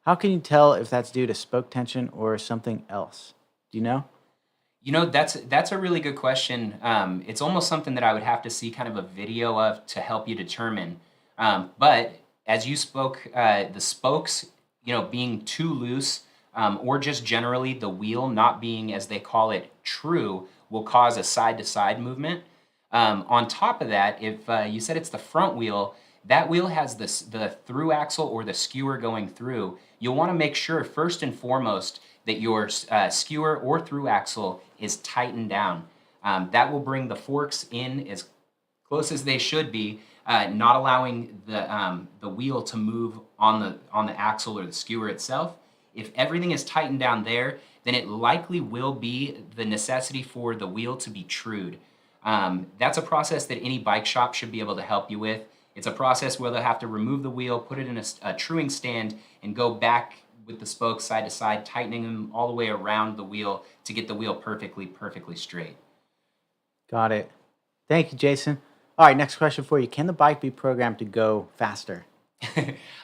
How can you tell if that's due to spoke tension or something else? Do you know? That's a really good question. It's almost something that I would have to see kind of a video of to help you determine. But as you spoke, the spokes, being too loose, or just generally the wheel not being, as they call it, true, will cause a side-to-side movement. On top of that, if you said it's the front wheel, that wheel has the through axle or the skewer going through. You'll want to make sure, first and foremost, that your skewer or through axle is tightened down. That will bring the forks in as close as they should be, not allowing the wheel to move on the axle or the skewer itself. If everything is tightened down there, then it likely will be the necessity for the wheel to be trued. That's a process that any bike shop should be able to help you with. It's a process where they'll have to remove the wheel, put it in a truing stand, and go back with the spokes side to side, tightening them all the way around the wheel to get the wheel perfectly straight. Got it. Thank you, Jason. All right, next question for you. Can the bike be programmed to go faster?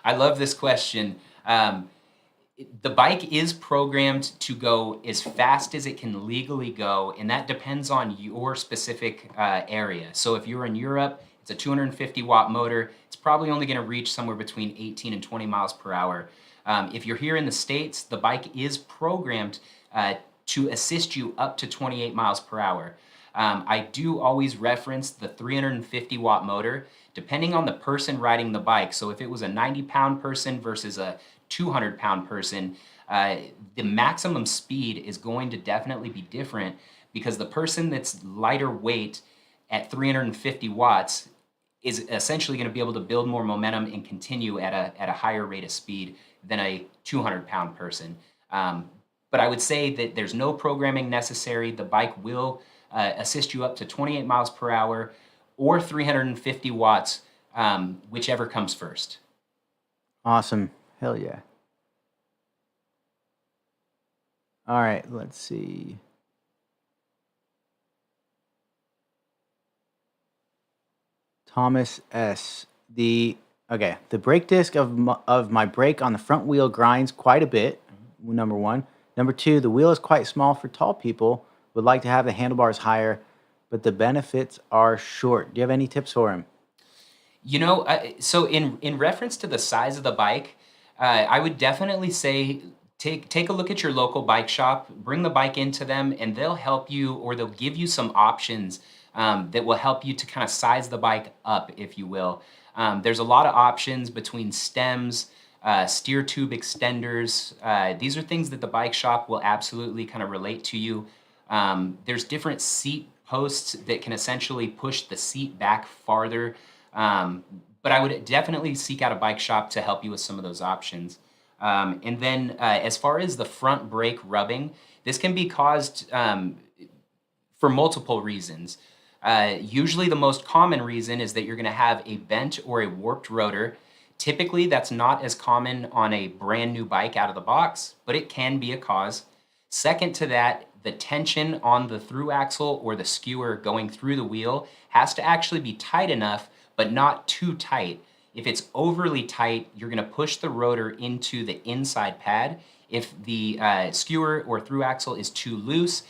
I love this question. The bike is programmed to go as fast as it can legally go, and that depends on your specific area. So if you're in Europe, it's a 250 watt motor. It's probably only going to reach somewhere between 18 and 20 miles per hour. If you're here in the States, the bike is programmed to assist you up to 28 miles per hour. I do always reference the 350 watt motor, depending on the person riding the bike. So if it was a 90-pound person versus a 200-pound person, the maximum speed is going to definitely be different, because the person that's lighter weight at 350 watts is essentially going to be able to build more momentum and continue at a higher rate of speed than a 200-pound person. But I would say that there's no programming necessary. The bike will assist you up to 28 miles per hour or 350 watts, whichever comes first. Awesome. Hell yeah. All right, let's see. Thomas S. The brake disc of my brake on the front wheel grinds quite a bit. Number one. Number two, the wheel is quite small for tall people. Would like to have the handlebars higher, but the benefits are short. Do you have any tips for him? So in reference to the size of the bike, I would definitely say take a look at your local bike shop, bring the bike into them, and they'll help you, or they'll give you some options that will help you to kind of size the bike up, if you will. There's a lot of options between stems, steer tube extenders. These are things that the bike shop will absolutely kind of relate to you. There's different seat posts that can essentially push the seat back farther. But I would definitely seek out a bike shop to help you with some of those options. And then as far as the front brake rubbing, this can be caused for multiple reasons. Usually the most common reason is that you're going to have a bent or a warped rotor. Typically that's not as common on a brand new bike out of the box, but it can be a cause. Second to that, the tension on the through axle or the skewer going through the wheel has to actually be tight enough, but not too tight. If it's overly tight, you're going to push the rotor into the inside pad. If the skewer or through axle is too loose,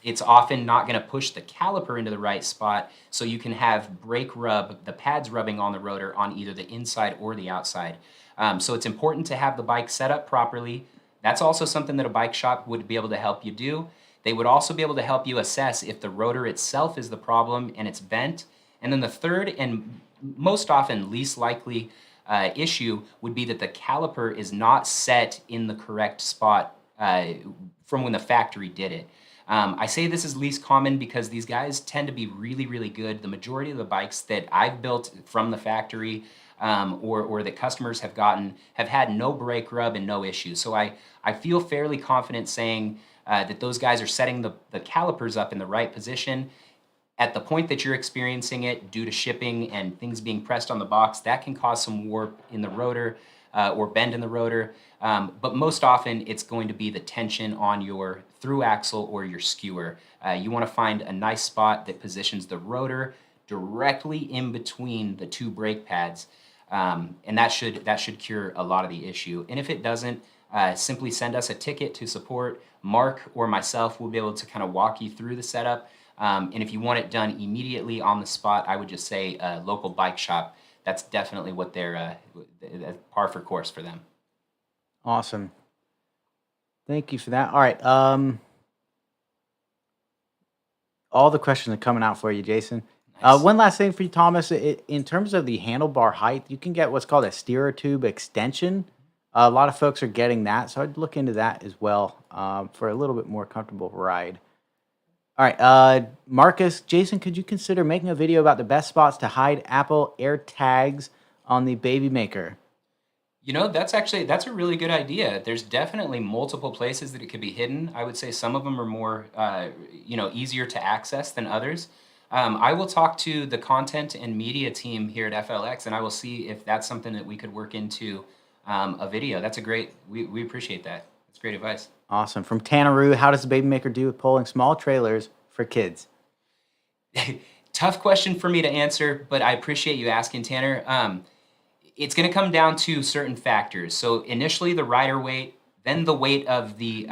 it's often not going to push the caliper into the right spot, so you can have brake rub, the pads rubbing on the rotor on either the inside or the outside. So it's important to have the bike set up properly. That's also something that a bike shop would be able to help you do. They would also be able to help you assess if the rotor itself is the problem and it's bent. And then the third and most often least likely issue would be that the caliper is not set in the correct spot from when the factory did it. I say this is least common because these guys tend to be really, really good. The majority of the bikes that I've built from the factory or that customers have gotten have had no brake rub and no issues. So I feel fairly confident saying that those guys are setting the calipers up in the right position. At the point that you're experiencing it due to shipping and things being pressed on the box, that can cause some warp in the rotor or bend in the rotor. But most often it's going to be the tension on your through axle or your skewer. You want to find a nice spot that positions the rotor directly in between the two brake pads. And that should cure a lot of the issue. And if it doesn't, simply send us a ticket to support. Mark or myself will be able to kind of walk you through the setup. And if you want it done immediately on the spot, I would just say a local bike shop. That's definitely what they're par for course for them. Awesome. Thank you for that. All right. All the questions are coming out for you, Jason. Nice. One last thing for you, Thomas. In terms of the handlebar height, you can get what's called a steerer tube extension. A lot of folks are getting that, so I'd look into that as well for a little bit more comfortable ride. All right, Marcus, Jason, could you consider making a video about the best spots to hide Apple AirTags on the Baby Maker? You know, that's a really good idea. There's definitely multiple places that it could be hidden. I would say some of them are more, easier to access than others. I will talk to the content and media team here at FLX, and I will see if that's something that we could work into a video. That's we appreciate that. That's great advice. Awesome. From Tanneroo, how does the Baby Maker do with pulling small trailers for kids? Tough question for me to answer, but I appreciate you asking, Tanner. It's going to come down to certain factors. So initially the rider weight, then the weight of the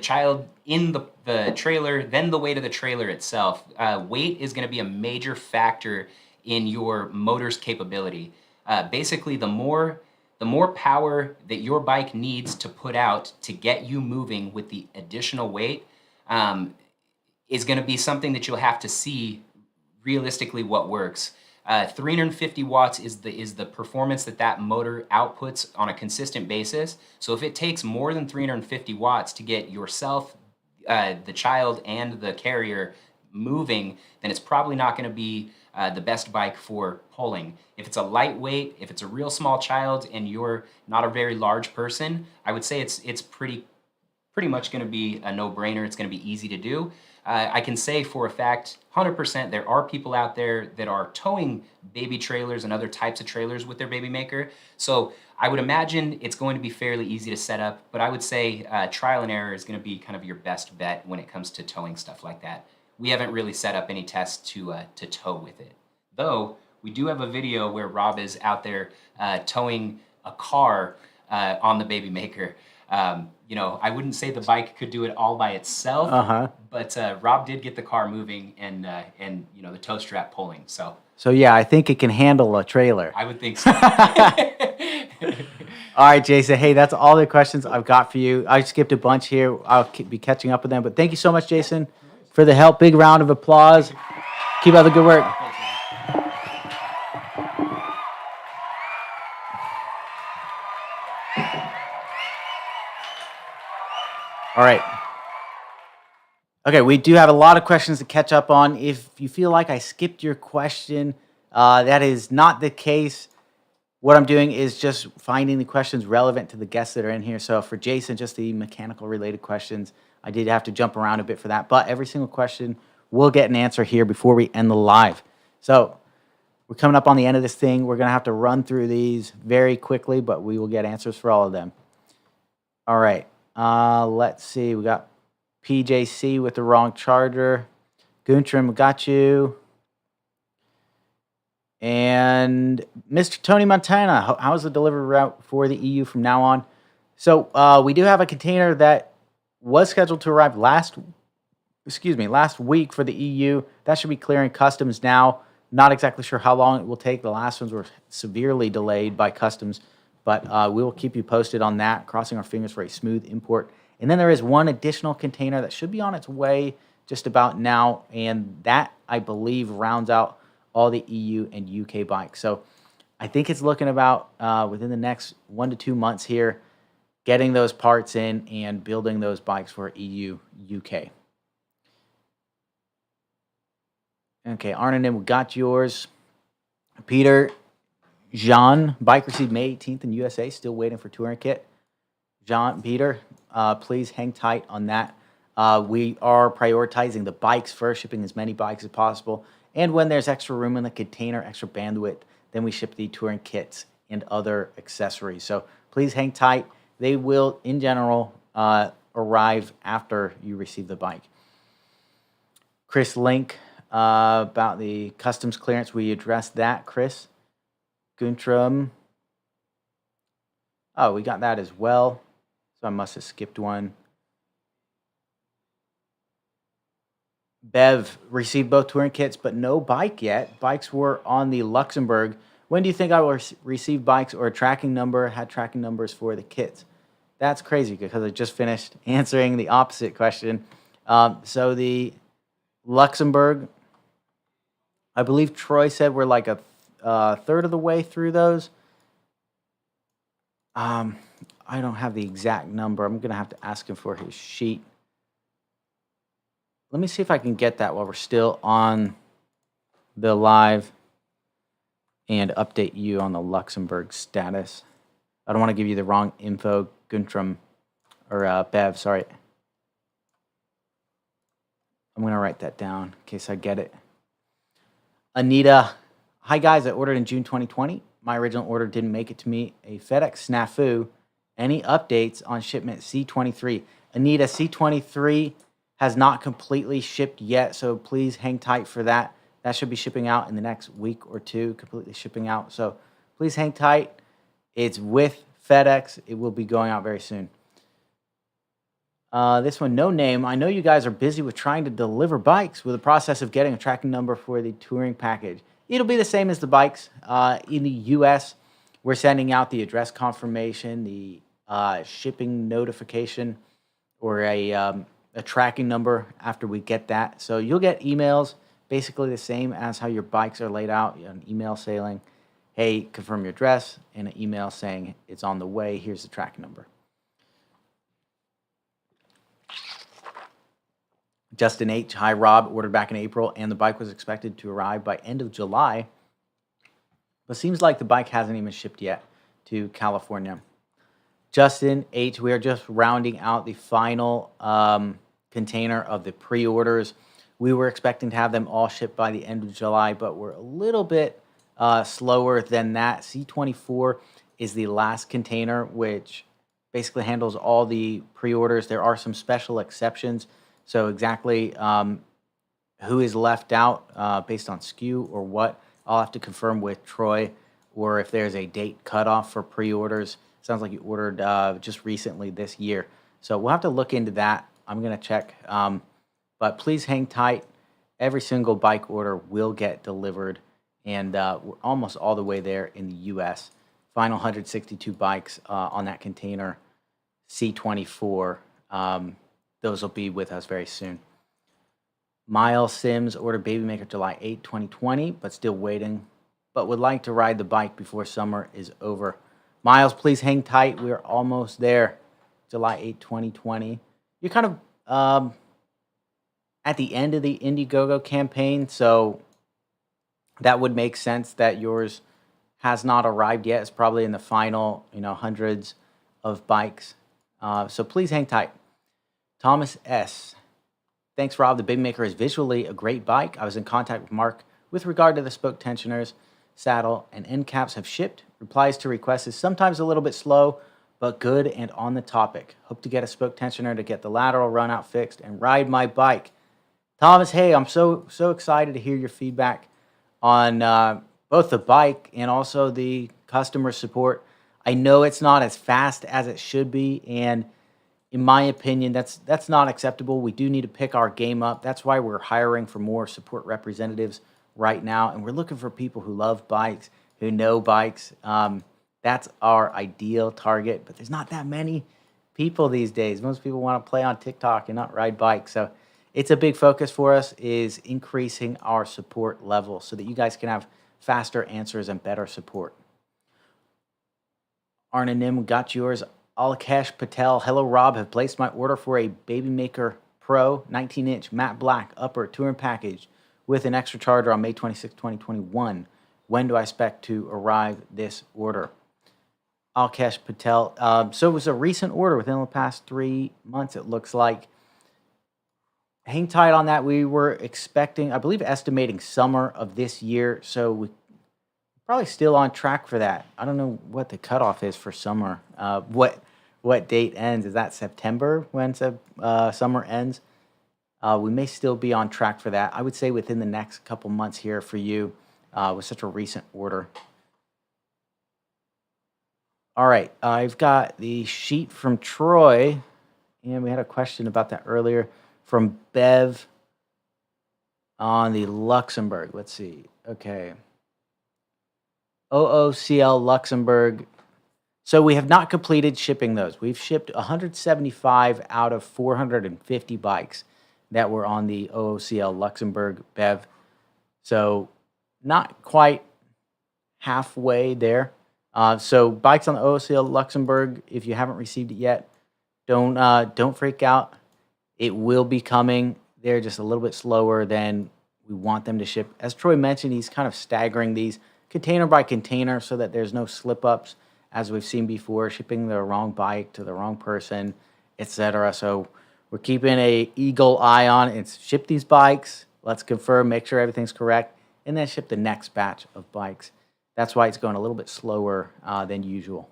child in the trailer, then the weight of the trailer itself. Weight is going to be a major factor in your motor's capability. Basically, the more power that your bike needs to put out to get you moving with the additional weight is going to be something that you'll have to see realistically what works. 350 watts is the performance that motor outputs on a consistent basis. So if it takes more than 350 watts to get yourself, the child, and the carrier moving, then it's probably not going to be the best bike for pulling. If it's a lightweight, if it's a real small child, and you're not a very large person, I would say it's pretty much going to be a no-brainer. It's going to be easy to do. I can say for a fact, 100%, there are people out there that are towing baby trailers and other types of trailers with their Baby Maker. So I would imagine it's going to be fairly easy to set up, but I would say trial and error is going to be kind of your best bet when it comes to towing stuff like that. We haven't really set up any tests to tow with it. Though, we do have a video where Rob is out there towing a car on the Baby Maker. I wouldn't say the bike could do it all by itself, but Rob did get the car moving and the tow strap pulling. So yeah, I think it can handle a trailer. I would think so. All right, Jason. Hey, that's all the questions I've got for you. I skipped a bunch here. I'll be catching up with them, but thank you so much, Jason, for the help. Big round of applause. Keep up the good work. All right. Okay, we do have a lot of questions to catch up on. If you feel like I skipped your question, that is not the case. What I'm doing is just finding the questions relevant to the guests that are in here. So for Jason, just the mechanical related questions, I did have to jump around a bit for that, but every single question will get an answer here before we end the live. So we're coming up on the end of this thing. We're going to have to run through these very quickly, but we will get answers for all of them. All right. Let's see. We got PJC with the wrong charger. Guntram, got you. And Mr. Tony Montana, how's the delivery route for the EU from now on? So we do have a container that was scheduled to arrive last week for the EU. That should be clearing customs now. Not exactly sure how long it will take. The last ones were severely delayed by customs, but we will keep you posted on that, crossing our fingers for a smooth import. And then there is one additional container that should be on its way just about now, and that, I believe, rounds out all the EU and UK bikes. So I think it's looking about within the next 1 to 2 months here, getting those parts in and building those bikes for EU, UK. Okay, Arnold, we got yours. Peter, Jean, bike received May 18th in USA, still waiting for touring kit. Jean, Peter, please hang tight on that. We are prioritizing the bikes first, shipping as many bikes as possible. And when there's extra room in the container, extra bandwidth, then we ship the touring kits and other accessories. So please hang tight. They will, in general, arrive after you receive the bike. Chris Link, about the customs clearance, we addressed that, Chris. Guntram. Oh, we got that as well. So I must have skipped one. Bev received both touring kits, but no bike yet. Bikes were on the Luxembourg. When do you think I will receive bikes or a tracking number? Had tracking numbers for the kits. That's crazy because I just finished answering the opposite question. So the Luxembourg, I believe Troy said we're like a third of the way through those. I don't have the exact number. I'm going to have to ask him for his sheet. Let me see if I can get that while we're still on the live and update you on the Luxembourg status. I don't want to give you the wrong info, Guntram, or Bev, sorry. I'm going to write that down in case I get it. Anita, hi guys, I ordered in June 2020. My original order didn't make it to me. A FedEx snafu. Any updates on shipment C23? Anita, C23 has not completely shipped yet, so please hang tight for that. That should be shipping out in the next week or two, completely shipping out. So please hang tight. It's with FedEx. It will be going out very soon. This one, no name. I know you guys are busy with trying to deliver bikes with the process of getting a tracking number for the touring package. It'll be the same as the bikes. In the U.S., we're sending out the address confirmation, the shipping notification, or a tracking number after we get that. So you'll get emails basically the same as how your bikes are laid out. An email saying, hey, confirm your address, and an email saying it's on the way. Here's the tracking number. Justin H. Hi, Rob. Ordered back in April, and the bike was expected to arrive by end of July. But seems like the bike hasn't even shipped yet to California. Justin H., we are just rounding out the final container of the pre-orders. We were expecting to have them all shipped by the end of July, but we're a little bit slower than that. C24 is the last container, which basically handles all the pre-orders. There are some special exceptions. So exactly who is left out based on SKU or what, I'll have to confirm with Troy, or if there's a date cutoff for pre-orders. Sounds like you ordered just recently this year. So we'll have to look into that. I'm going to check. But please hang tight. Every single bike order will get delivered. And we're almost all the way there in the U.S. Final 162 bikes on that container, C24. Those will be with us very soon. Miles Sims ordered Baby Maker July 8, 2020, but still waiting. But would like to ride the bike before summer is over. Miles, please hang tight. We're almost there. July 8, 2020. You're kind of at the end of the Indiegogo campaign, so that would make sense that yours has not arrived yet. It's probably in the final, hundreds of bikes. So please hang tight. Thomas S. Thanks, Rob. The Big Maker is visually a great bike. I was in contact with Mark with regard to the spoke tensioners, saddle, and end caps have shipped. Replies to requests is sometimes a little bit slow, but good and on the topic. Hope to get a spoke tensioner to get the lateral run out fixed and ride my bike. Thomas, hey, I'm so excited to hear your feedback on both the bike and also the customer support. I know it's not as fast as it should be, and in my opinion, that's not acceptable. We do need to pick our game up. That's why we're hiring for more support representatives right now, and we're looking for people who love bikes, who know bikes. That's our ideal target, but there's not that many people these days. Most people want to play on TikTok and not ride bikes. So it's a big focus for us is increasing our support level so that you guys can have faster answers and better support. Arna Nim, got yours. Alkesh Patel, hello Rob, have placed my order for a Baby Maker Pro 19-inch matte black upper touring package with an extra charger on May 26, 2021. When do I expect to arrive this order? Alkesh Patel, so it was a recent order within the past 3 months, it looks like. Hang tight on that. We were expecting, I believe, estimating summer of this year, so we probably still on track for that. I don't know what the cutoff is for summer. What date ends? Is that September when summer ends? We may still be on track for that. I would say within the next couple months here for you with such a recent order. All right, I've got the sheet from Troy, and we had a question about that earlier from Bev on the Luxembourg. Let's see. Okay. OOCL Luxembourg. So we have not completed shipping those. We've shipped 175 out of 450 bikes that were on the OOCL Luxembourg Bev. So not quite halfway there. So bikes on the OOCL Luxembourg, if you haven't received it yet, don't freak out. It will be coming. They're just a little bit slower than we want them to ship. As Troy mentioned, he's kind of staggering these container by container so that there's no slip-ups, as we've seen before, shipping the wrong bike to the wrong person, etc. So we're keeping an eagle eye on it. It's ship these bikes, let's confirm, make sure everything's correct, and then ship the next batch of bikes. That's why it's going a little bit slower than usual.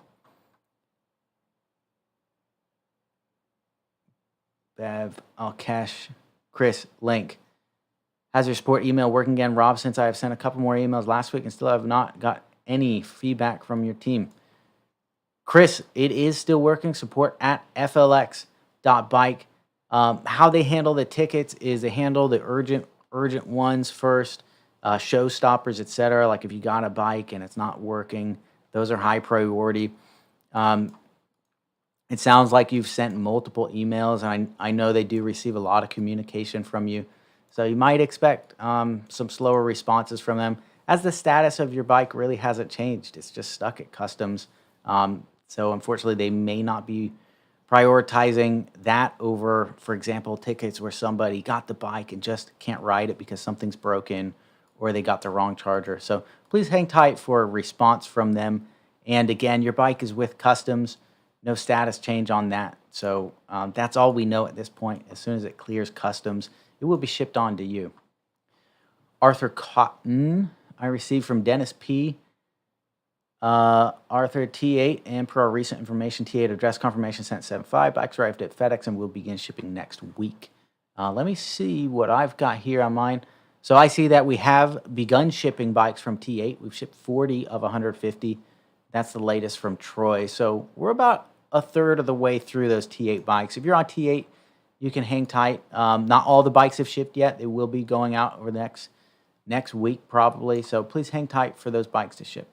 Bev, Alkesh, Chris, Link. How's your support email working again, Rob? Since I have sent a couple more emails last week and still have not got any feedback from your team. Chris, it is still working. Support at flx.bike. How they handle the tickets is they handle the urgent ones first, showstoppers, etc. Like if you got a bike and it's not working, those are high priority. It sounds like you've sent multiple emails, and I know they do receive a lot of communication from you. So you might expect some slower responses from them, as the status of your bike really hasn't changed. It's just stuck at customs. So unfortunately, they may not be prioritizing that over, for example, tickets where somebody got the bike and just can't ride it because something's broken or they got the wrong charger. So please hang tight for a response from them. And again, your bike is with customs. No status change on that. So that's all we know at this point. As soon as it clears customs, it will be shipped on to you. Arthur Cotton, I received from Dennis P. Arthur T8, and per our recent information, T8 address confirmation sent 7.5. Bikes arrived at FedEx and will begin shipping next week. Let me see what I've got here on mine. So I see that we have begun shipping bikes from T8. We've shipped 40 of 150. That's the latest from Troy. So we're about a third of the way through those T8 bikes. If you're on T8, you can hang tight. Not all the bikes have shipped yet. They will be going out over the next week probably. So please hang tight for those bikes to ship.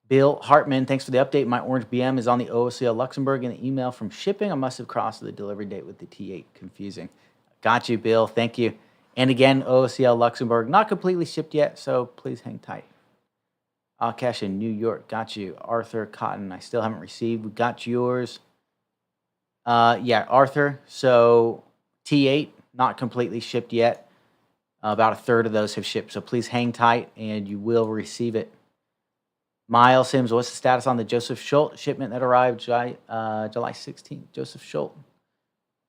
Bill Hartman, thanks for the update. My orange BM is on the OOCL Luxembourg in the email from shipping. I must have crossed the delivery date with the T8. Confusing. Got you, Bill. Thank you. And again, OOCL Luxembourg, not completely shipped yet, so please hang tight. Alkesh in New York, got you. Arthur Cotton, I still haven't received. We got yours. Yeah, Arthur. So T8, not completely shipped yet. About a third of those have shipped, so please hang tight and you will receive it. Miles Sims, what's the status on the Joseph Schultz shipment that arrived July 16th? Joseph Schultz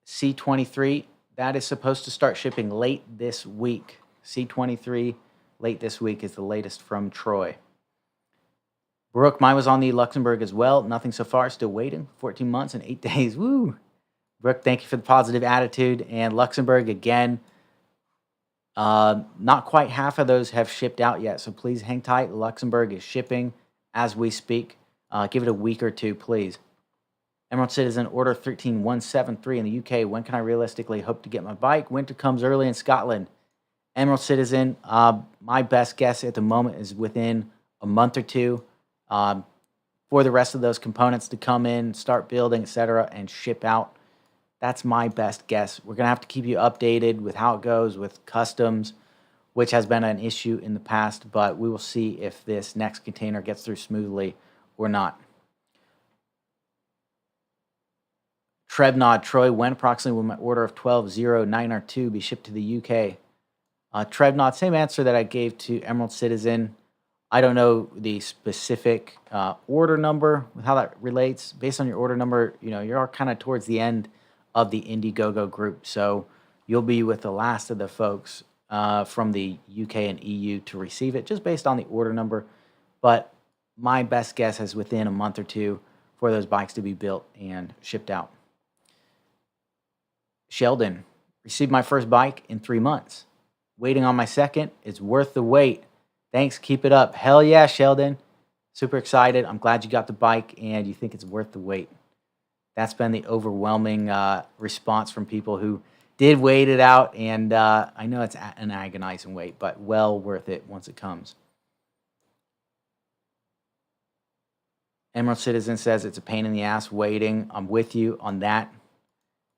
C23, that is supposed to start shipping late this week. C23, late this week is the latest from Troy. Brooke, mine was on the Luxembourg as well. Nothing so far, still waiting. 14 months and 8 days. Woo! Brooke, thank you for the positive attitude. And Luxembourg, again, not quite half of those have shipped out yet, so please hang tight. Luxembourg is shipping as we speak. Give it a week or two, please. Emerald Citizen, order 13173 in the UK. When can I realistically hope to get my bike? Winter comes early in Scotland. Emerald Citizen, my best guess at the moment is within a month or two for the rest of those components to come in, start building, etc., and ship out. That's my best guess. We're going to have to keep you updated with how it goes with customs, which has been an issue in the past, but we will see if this next container gets through smoothly or not. Trebnod, Troy, when approximately will my order of 12092 be shipped to the UK? Trebnod, same answer that I gave to Emerald Citizen. I don't know the specific order number, how that relates. Based on your order number, you're kind of towards the end of the Indiegogo group, so you'll be with the last of the folks from the UK and EU to receive it, just based on the order number. But my best guess is within a month or two for those bikes to be built and shipped out. Sheldon, received my first bike in 3 months. Waiting on my second. It's worth the wait. Thanks, keep it up. Hell yeah, Sheldon. Super excited. I'm glad you got the bike and you think it's worth the wait. That's been the overwhelming response from people who did wait it out, and I know it's an agonizing wait, but well worth it once it comes. Emerald Citizen says it's a pain in the ass waiting. I'm with you on that.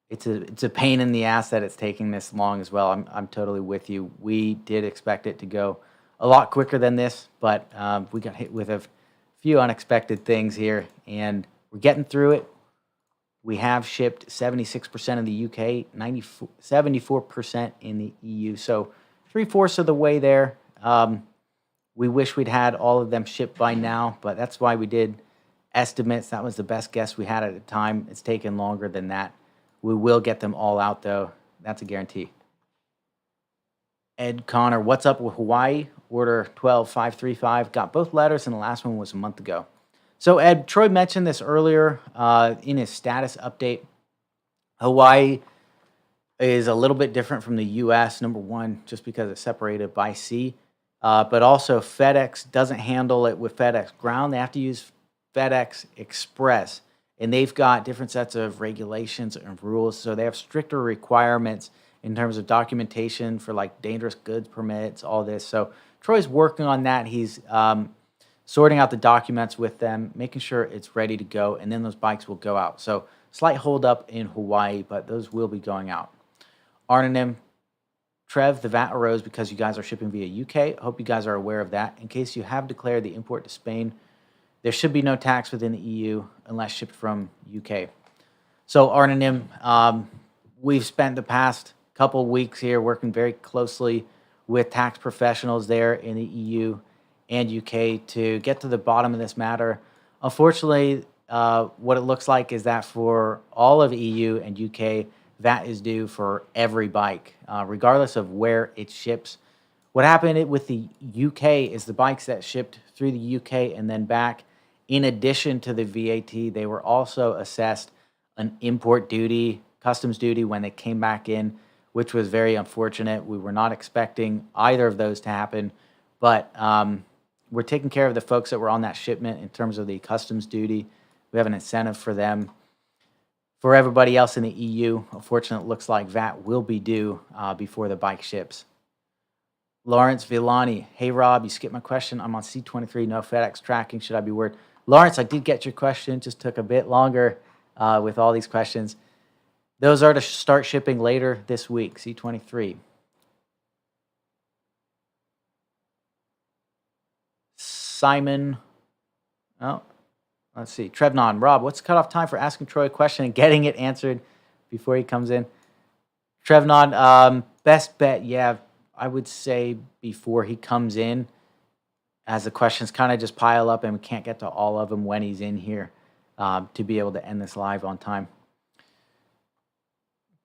It's a pain in the ass that it's taking this long as well. I'm totally with you. We did expect it to go a lot quicker than this, but we got hit with a few unexpected things here, and we're getting through it. We have shipped 76% in the UK, 74% in the EU, so 3/4 of the way there. We wish we'd had all of them shipped by now, but that's why we did estimates. That was the best guess we had at the time. It's taken longer than that. We will get them all out, though. That's a guarantee. Ed Connor, what's up with Hawaii? Order 12535. Got both letters, and the last one was a month ago. So, Ed, Troy mentioned this earlier in his status update. Hawaii is a little bit different from the U.S., number one, just because it's separated by sea. But also, FedEx doesn't handle it with FedEx Ground. They have to use FedEx Express. And they've got different sets of regulations and rules. So they have stricter requirements in terms of documentation for like dangerous goods permits, all this. So Troy's working on that. He's sorting out the documents with them, making sure it's ready to go, and then those bikes will go out. So slight hold up in Hawaii, but those will be going out. Arnonym, Trev, the VAT arose because you guys are shipping via UK. I hope you guys are aware of that. In case you have declared the import to Spain, there should be no tax within the EU unless shipped from UK. So Arnonym, we've spent the past couple of weeks here working very closely with tax professionals there in the EU and UK to get to the bottom of this matter. Unfortunately, what it looks like is that for all of EU and UK, VAT is due for every bike, regardless of where it ships. What happened with the UK is the bikes that shipped through the UK and then back, in addition to the VAT, they were also assessed an import duty, customs duty when they came back in, which was very unfortunate. We were not expecting either of those to happen, but we're taking care of the folks that were on that shipment in terms of the customs duty. We have an incentive for them. For everybody else in the EU, unfortunately, it looks like VAT will be due before the bike ships. Lawrence Villani, hey Rob, you skipped my question. I'm on C23, no FedEx tracking. Should I be worried? Lawrence, I did get your question. Just took a bit longer with all these questions. Those are to start shipping later this week, C23. Simon, oh, let's see. Trevnon, Rob, what's the cutoff time for asking Troy a question and getting it answered before he comes in? Trevnon, best bet, yeah, I would say before he comes in, as the questions kind of just pile up and we can't get to all of them when he's in here, to be able to end this live on time.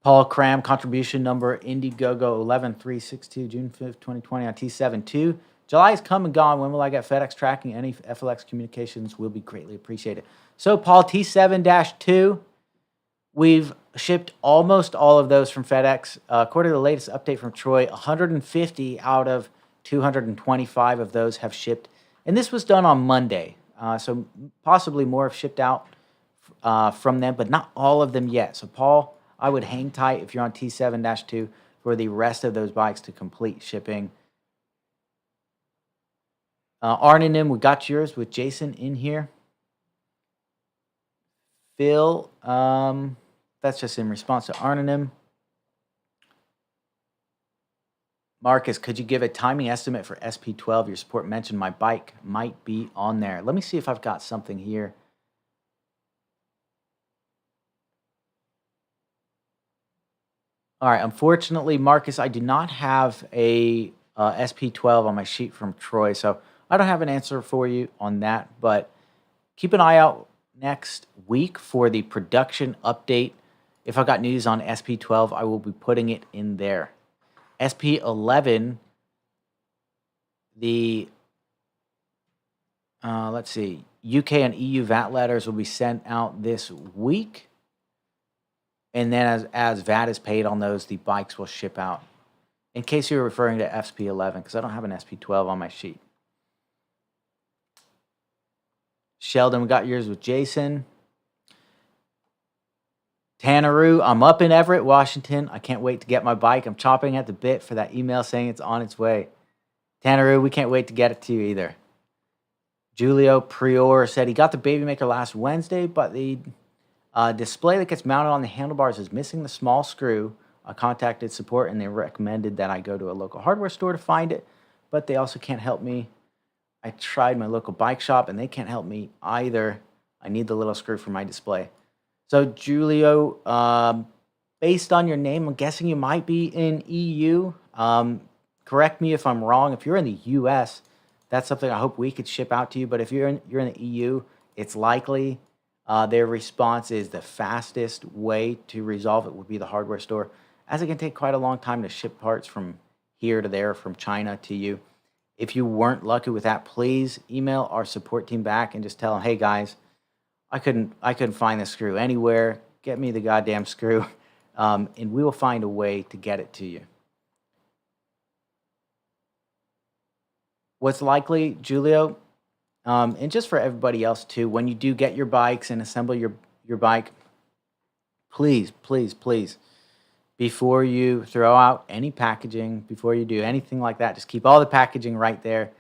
Paul Cram, contribution number Indiegogo 11362, June 5th, 2020 on T72. July is come and gone. When will I get FedEx tracking? Any FLX communications will be greatly appreciated. So, Paul, T7-2, we've shipped almost all of those from FedEx. According to the latest update from Troy, 150 out of 225 of those have shipped. And this was done on Monday. So possibly more have shipped out from them, but not all of them yet. So, Paul, I would hang tight if you're on T7-2 for the rest of those bikes to complete shipping. Arnonym, we got yours with Jason in here. Phil, that's just in response to Arnonym. Marcus, could you give a timing estimate for SP12? Your support mentioned my bike might be on there. Let me see if I've got something here. All right, unfortunately, Marcus, I do not have a SP12 on my sheet from Troy, so I don't have an answer for you on that, but keep an eye out next week for the production update. If I've got news on SP12, I will be putting it in there. SP11, the, let's see, UK and EU VAT letters will be sent out this week. And then as VAT is paid on those, the bikes will ship out. In case you're referring to SP11, because I don't have an SP12 on my sheet. Sheldon, we got yours with Jason. Tanneroo, I'm up in Everett, Washington. I can't wait to get my bike. I'm chomping at the bit for that email saying it's on its way. Tanneroo, we can't wait to get it to you either. Julio Prior said he got the Baby Maker last Wednesday, but the display that gets mounted on the handlebars is missing the small screw. I contacted support and they recommended that I go to a local hardware store to find it, but they also can't help me. I tried my local bike shop and they can't help me either. I need the little screw for my display. So, Julio, based on your name, I'm guessing you might be in EU. Correct me if I'm wrong. If you're in the US, that's something I hope we could ship out to you. But if you're in the EU, it's likely their response is the fastest way to resolve it would be the hardware store, as it can take quite a long time to ship parts from here to there, from China to you. If you weren't lucky with that, please email our support team back and just tell them, hey guys, I couldn't find the screw anywhere. Get me the goddamn screw, and we will find a way to get it to you. What's likely, Julio, and just for everybody else too, when you do get your bikes and assemble your bike, please, please, please, before you throw out any packaging, before you do anything like that, just keep all the packaging right there.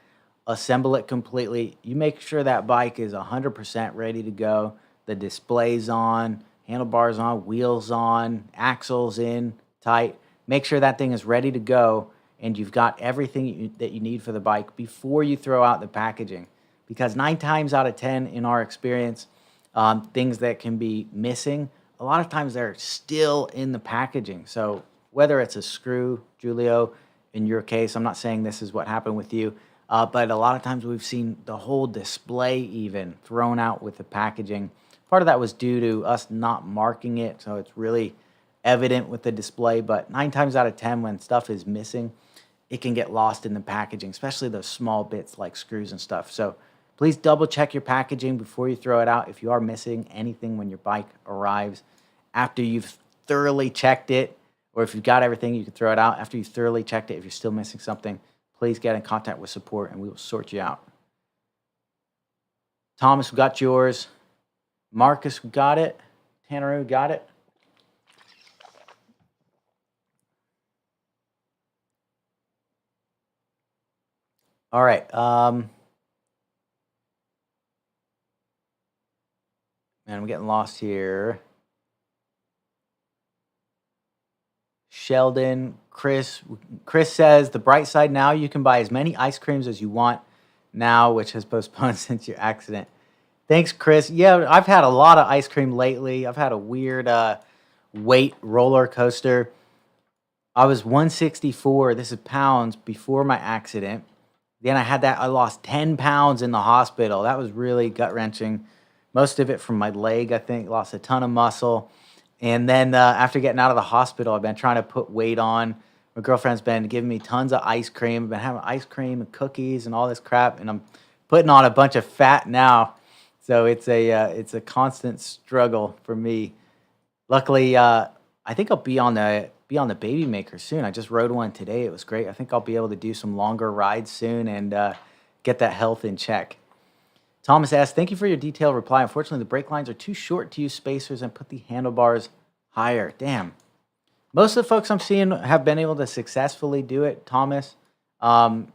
Assemble it completely. You make sure that bike is 100% ready to go. The display's on, handlebars on, wheels on, axles in, tight. Make sure that thing is ready to go and you've got everything that you need for the bike before you throw out the packaging. Because 9 times out of 10 in our experience, things that can be missing, a lot of times they're still in the packaging. So whether it's a screw, Julio, in your case, I'm not saying this is what happened with you, but a lot of times we've seen the whole display even thrown out with the packaging. Part of that was due to us not marking it, so it's really evident with the display. But 9 times out of 10, when stuff is missing, it can get lost in the packaging, especially those small bits like screws and stuff. So please double check your packaging before you throw it out. If you are missing anything when your bike arrives, after you've thoroughly checked it, or if you've got everything, you can throw it out. After you've thoroughly checked it, if you're still missing something, please get in contact with support and we will sort you out. Thomas, we got yours. Marcus, we got it. Tanner, we got it. All right. Man, I'm getting lost here. Sheldon, Chris says, the bright side now, you can buy as many ice creams as you want now, which has postponed since your accident. Thanks, Chris. Yeah, I've had a lot of ice cream lately. I've had a weird weight roller coaster. I was 164. This is pounds before my accident. Then I lost 10 pounds in the hospital. That was really gut wrenching. Most of it from my leg, I think. Lost a ton of muscle. And then after getting out of the hospital, I've been trying to put weight on. My girlfriend's been giving me tons of ice cream. I've been having ice cream and cookies and all this crap. And I'm putting on a bunch of fat now. So it's a constant struggle for me. Luckily, I think I'll be on the baby maker soon. I just rode one today. It was great. I think I'll be able to do some longer rides soon and get that health in check. Thomas asks, thank you for your detailed reply. Unfortunately, the brake lines are too short to use spacers and put the handlebars higher. Damn. Most of the folks I'm seeing have been able to successfully do it, Thomas. Um,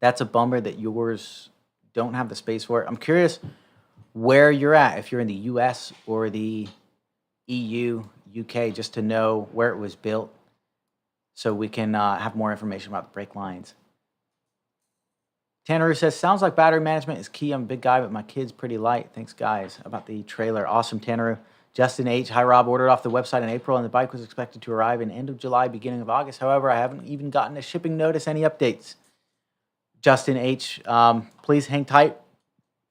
that's a bummer that yours don't have the space for it. I'm curious where you're at, if you're in the US or the EU, UK, just to know where it was built so we can have more information about the brake lines. Tanner says, sounds like battery management is key. I'm a big guy, but my kid's pretty light. Thanks, guys, about the trailer. Awesome, Tanner. Justin H. Hi, Rob. Ordered off the website in April, and the bike was expected to arrive in end of July, beginning of August. However, I haven't even gotten a shipping notice. Any updates? Justin H., please hang tight.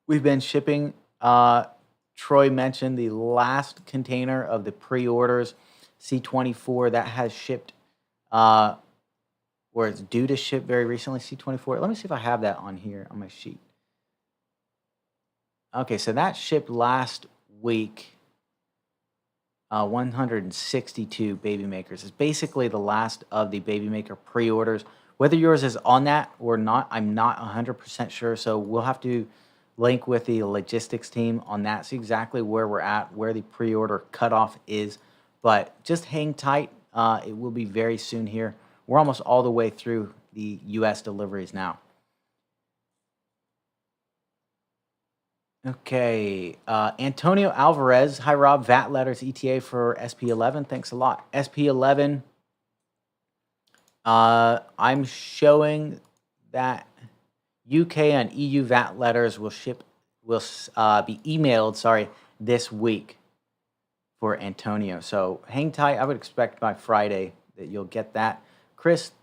We've been shipping. Troy mentioned the last container of the pre-orders, C24, that has shipped, or it's due to ship very recently, C24. Let me see if I have that on here on my sheet. Okay, so that shipped last week. 162 baby makers. It's basically the last of the baby maker pre-orders. Whether yours is on that or not, I'm not 100% sure. So we'll have to link with the logistics team on that, see exactly where we're at, where the pre-order cutoff is. But just hang tight. It will be very soon here. We're almost all the way through the U.S. deliveries now. Okay, Antonio Alvarez. Hi, Rob. VAT letters ETA for SP11. Thanks a lot. SP11. I'm showing that UK and EU VAT letters will be emailed. Sorry, this week for Antonio. So hang tight. I would expect by Friday that you'll get that. Chris,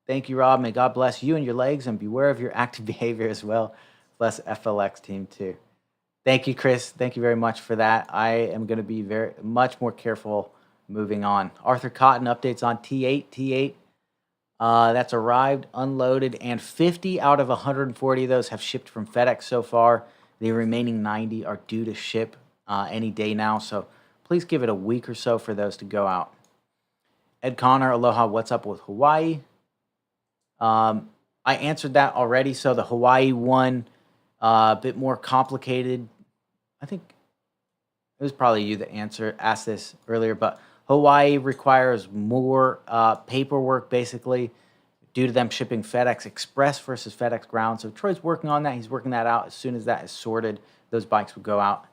thank you, Rob. May God bless you and your legs, and beware of your active behavior as well. Bless FLX team too. Thank you, Chris. Thank you very much for that. I am going to be very much more careful moving on. Arthur Cotton updates on T8. That's arrived, unloaded, and 50 out of 140 of those have shipped from FedEx so far. The remaining 90 are due to ship any day now, so please give it a week or so for those to go out. Ed Connor, aloha, what's up with Hawaii? I answered that already, so the Hawaii one, a bit more complicated. I think it was probably you that asked this earlier, but Hawaii requires more paperwork, basically, due to them shipping FedEx Express versus FedEx Ground. So Troy's working on that. He's working that out. As soon as that is sorted, those bikes will go out.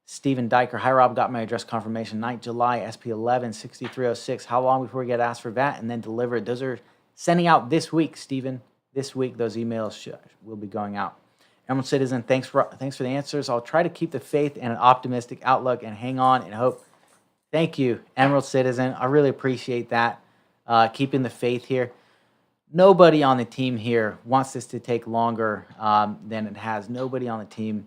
Stephen Diker, hi, Rob, got my address confirmation. 9th July, SP11, 6306. How long before we get asked for VAT and then delivered? Those are sending out this week, Stephen. This week, those emails will be going out. Emerald Citizen, thanks for the answers. I'll try to keep the faith and an optimistic outlook and hang on and hope. Thank you, Emerald Citizen. I really appreciate that. Keeping the faith here. Nobody on the team here wants this to take longer than it has. Nobody on the team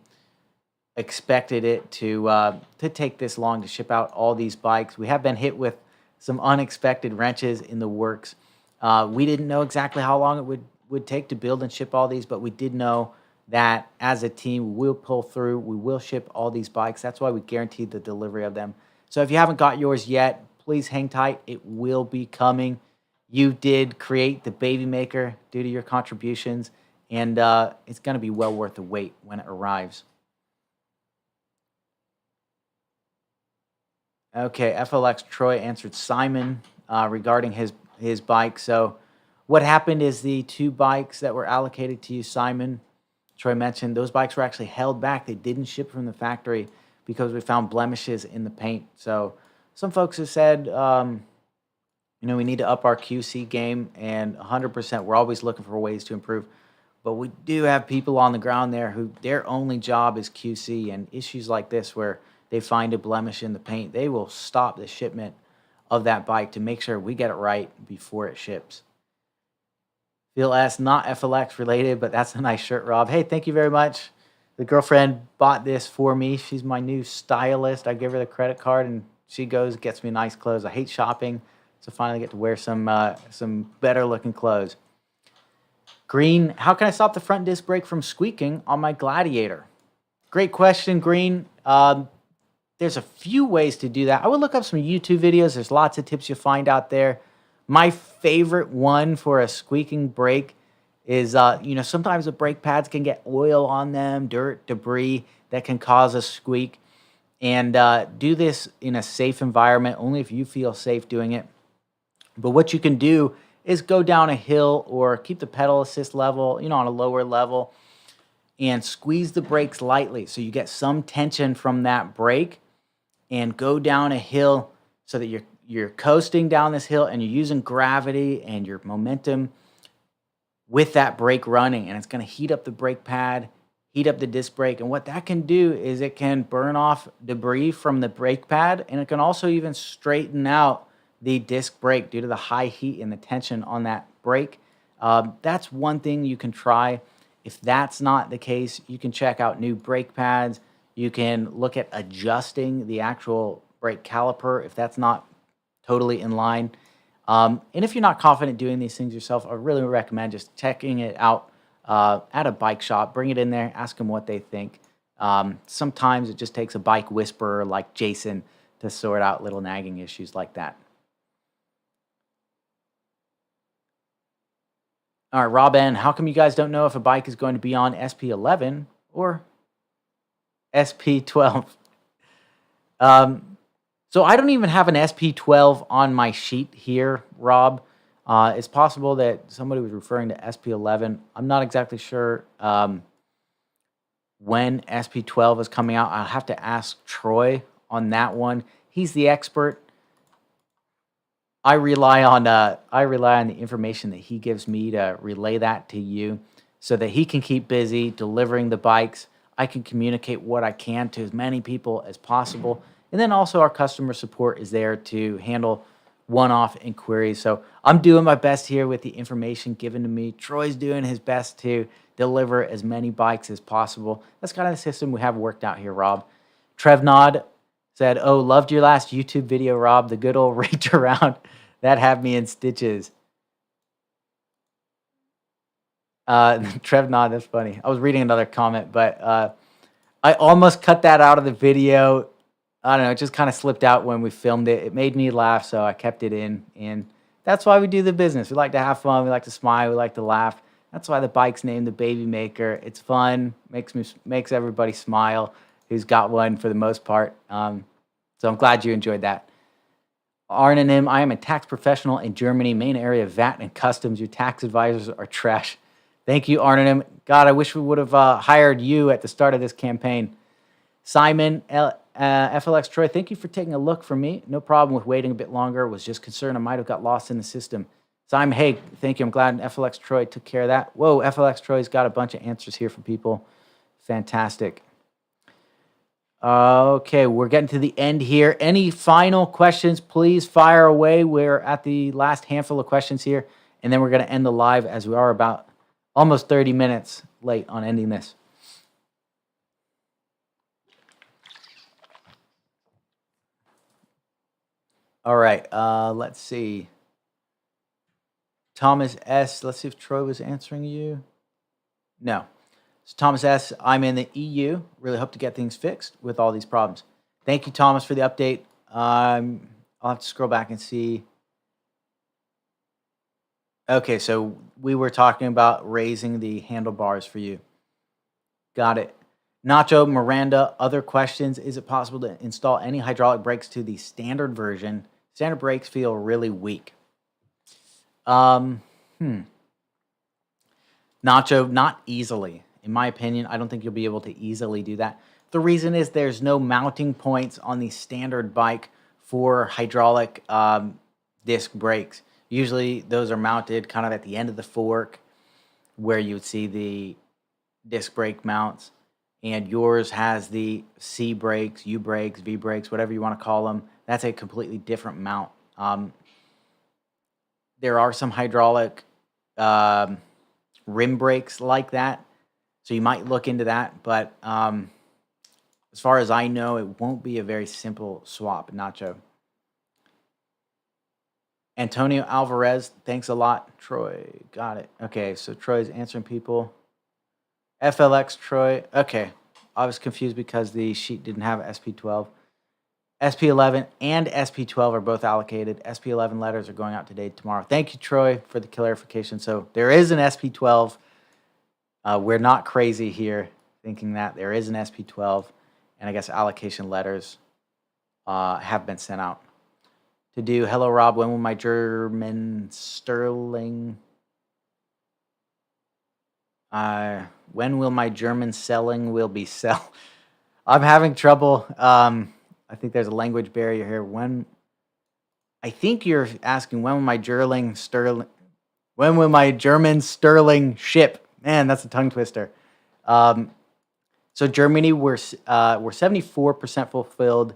expected it to take this long to ship out all these bikes. We have been hit with some unexpected wrenches in the works. We didn't know exactly how long it would take to build and ship all these, but we did know that as a team, we'll pull through. We will ship all these bikes. That's why we guaranteed the delivery of them. So if you haven't got yours yet, please hang tight. It will be coming. You did create the baby maker due to your contributions, and it's going to be well worth the wait when it arrives. Okay, FLX Troy answered Simon regarding his bike. So what happened is the two bikes that were allocated to you, Simon, Troy mentioned, those bikes were actually held back. They didn't ship from the factory because we found blemishes in the paint. So some folks have said, we need to up our QC game, and 100%, we're always looking for ways to improve. But we do have people on the ground there who their only job is QC, and issues like this where they find a blemish in the paint, they will stop the shipment of that bike to make sure we get it right before it ships. Phil S, not FLX related, but that's a nice shirt, Rob. Hey, thank you very much. The girlfriend bought this for me. She's my new stylist. I give her the credit card, and she goes, gets me nice clothes. I hate shopping, so finally get to wear some better looking clothes. Green, how can I stop the front disc brake from squeaking on my Gladiator? Great question, Green. There's a few ways to do that. I would look up some YouTube videos. There's lots of tips you'll find out there. My favorite one for a squeaking brake is, sometimes the brake pads can get oil on them, dirt, debris that can cause a squeak. And do this in a safe environment, only if you feel safe doing it. But what you can do is go down a hill or keep the pedal assist level, on a lower level, and squeeze the brakes lightly so you get some tension from that brake, and go down a hill so that you're coasting down this hill and you're using gravity and your momentum with that brake running, and it's going to heat up the brake pad, heat up the disc brake. And what that can do is it can burn off debris from the brake pad, and it can also even straighten out the disc brake due to the high heat and the tension on that brake. That's one thing you can try. If that's not the case, you can check out new brake pads. You can look at adjusting the actual brake caliper if that's not totally in line. And if you're not confident doing these things yourself, I really recommend just checking it out at a bike shop. Bring it in there, ask them what they think. Sometimes it just takes a bike whisperer like Jason to sort out little nagging issues like that. All right, Rob N, how come you guys don't know if a bike is going to be on SP11 or SP12? So I don't even have an SP12 on my sheet here, Rob. It's possible that somebody was referring to SP11. I'm not exactly sure when SP12 is coming out. I'll have to ask Troy on that one. He's the expert. I rely on the information that he gives me to relay that to you so that he can keep busy delivering the bikes. I can communicate what I can to as many people as possible. And then also our customer support is there to handle one-off inquiries. So I'm doing my best here with the information given to me. Troy's doing his best to deliver as many bikes as possible. That's kind of the system we have worked out here, Rob. Trev Nod said, "Oh, loved your last YouTube video, Rob. The good old reach around. That had me in stitches." Trev Nod, that's funny. I was reading another comment, but I almost cut that out of the video. I don't know, it just kind of slipped out when we filmed it. It made me laugh, so I kept it in. And that's why we do the business. We like to have fun. We like to smile. We like to laugh. That's why the bike's named the Baby Maker. It's fun. Makes everybody smile who's got one for the most part. So I'm glad you enjoyed that. Arnonym, I am a tax professional in Germany, main area of VAT and customs. Your tax advisors are trash. Thank you, Arnonym. God, I wish we would have hired you at the start of this campaign. Simon, FLX Troy, thank you for taking a look for me. No problem with waiting a bit longer. Was just concerned I might have got lost in the system. Simon, hey, thank you. I'm glad FLX Troy took care of that. Whoa, FLX Troy's got a bunch of answers here for people. Fantastic. Okay, we're getting to the end here. Any final questions, please fire away. We're at the last handful of questions here, and then we're going to end the live as we are about almost 30 minutes late on ending this. All right, let's see. Thomas S., let's see if Troy was answering you. No. So Thomas S., I'm in the EU. Really hope to get things fixed with all these problems. Thank you, Thomas, for the update. I'll have to scroll back and see. Okay, so we were talking about raising the handlebars for you. Got it. Nacho Miranda, other questions. Is it possible to install any hydraulic brakes to the standard version? Standard brakes feel really weak. Nacho, not easily. In my opinion, I don't think you'll be able to easily do that. The reason is there's no mounting points on the standard bike for hydraulic disc brakes. Usually those are mounted kind of at the end of the fork where you would see the disc brake mounts. And yours has the C brakes, U brakes, V brakes, whatever you want to call them. That's a completely different mount. There are some hydraulic rim brakes like that, so you might look into that. But as far as I know, it won't be a very simple swap, Nacho. Antonio Alvarez, thanks a lot. Troy, got it. Okay, so Troy's answering people. FLX Troy, okay. I was confused because the sheet didn't have SP12. SP11 and SP12 are both allocated. SP11 letters are going out today, tomorrow. Thank you, Troy, for the clarification. So there is an SP12. We're not crazy here thinking that there is an SP12, and I guess allocation letters have been sent out. To do, hello, Rob, when will my German sterling... when will my German selling will be sell? I'm having trouble. I think there's a language barrier here. I think you're asking when will my German sterling ship? Man, that's a tongue twister. So Germany, we're 74% fulfilled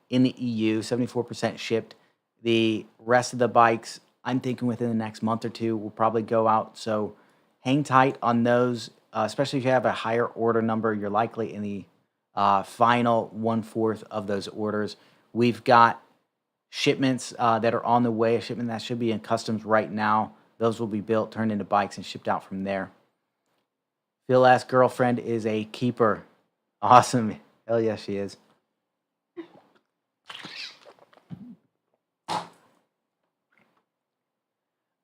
in the EU, 74% shipped. The rest of the bikes, I'm thinking within the next month or two, will probably go out. So hang tight on those, especially if you have a higher order number. You're likely in the final 1/4 of those orders. We've got shipments that are on the way, a shipment that should be in customs right now. Those will be built, turned into bikes, and shipped out from there. Phil last girlfriend is a keeper. Awesome. Hell yes, she is.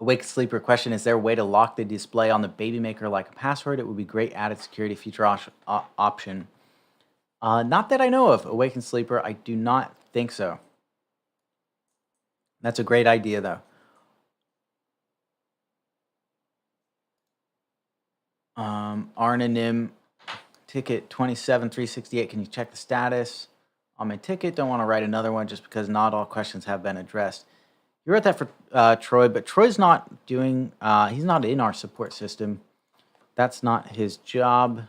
Awake Sleeper question, is there a way to lock the display on the Baby Maker like a password? It would be great added security feature option. Not that I know of, Awakened Sleeper. I do not think so. That's a great idea, though. Arnanim ticket 27368. Can you check the status on my ticket? Don't want to write another one just because not all questions have been addressed. You wrote that for Troy, but Troy's not doing, he's not in our support system. That's not his job.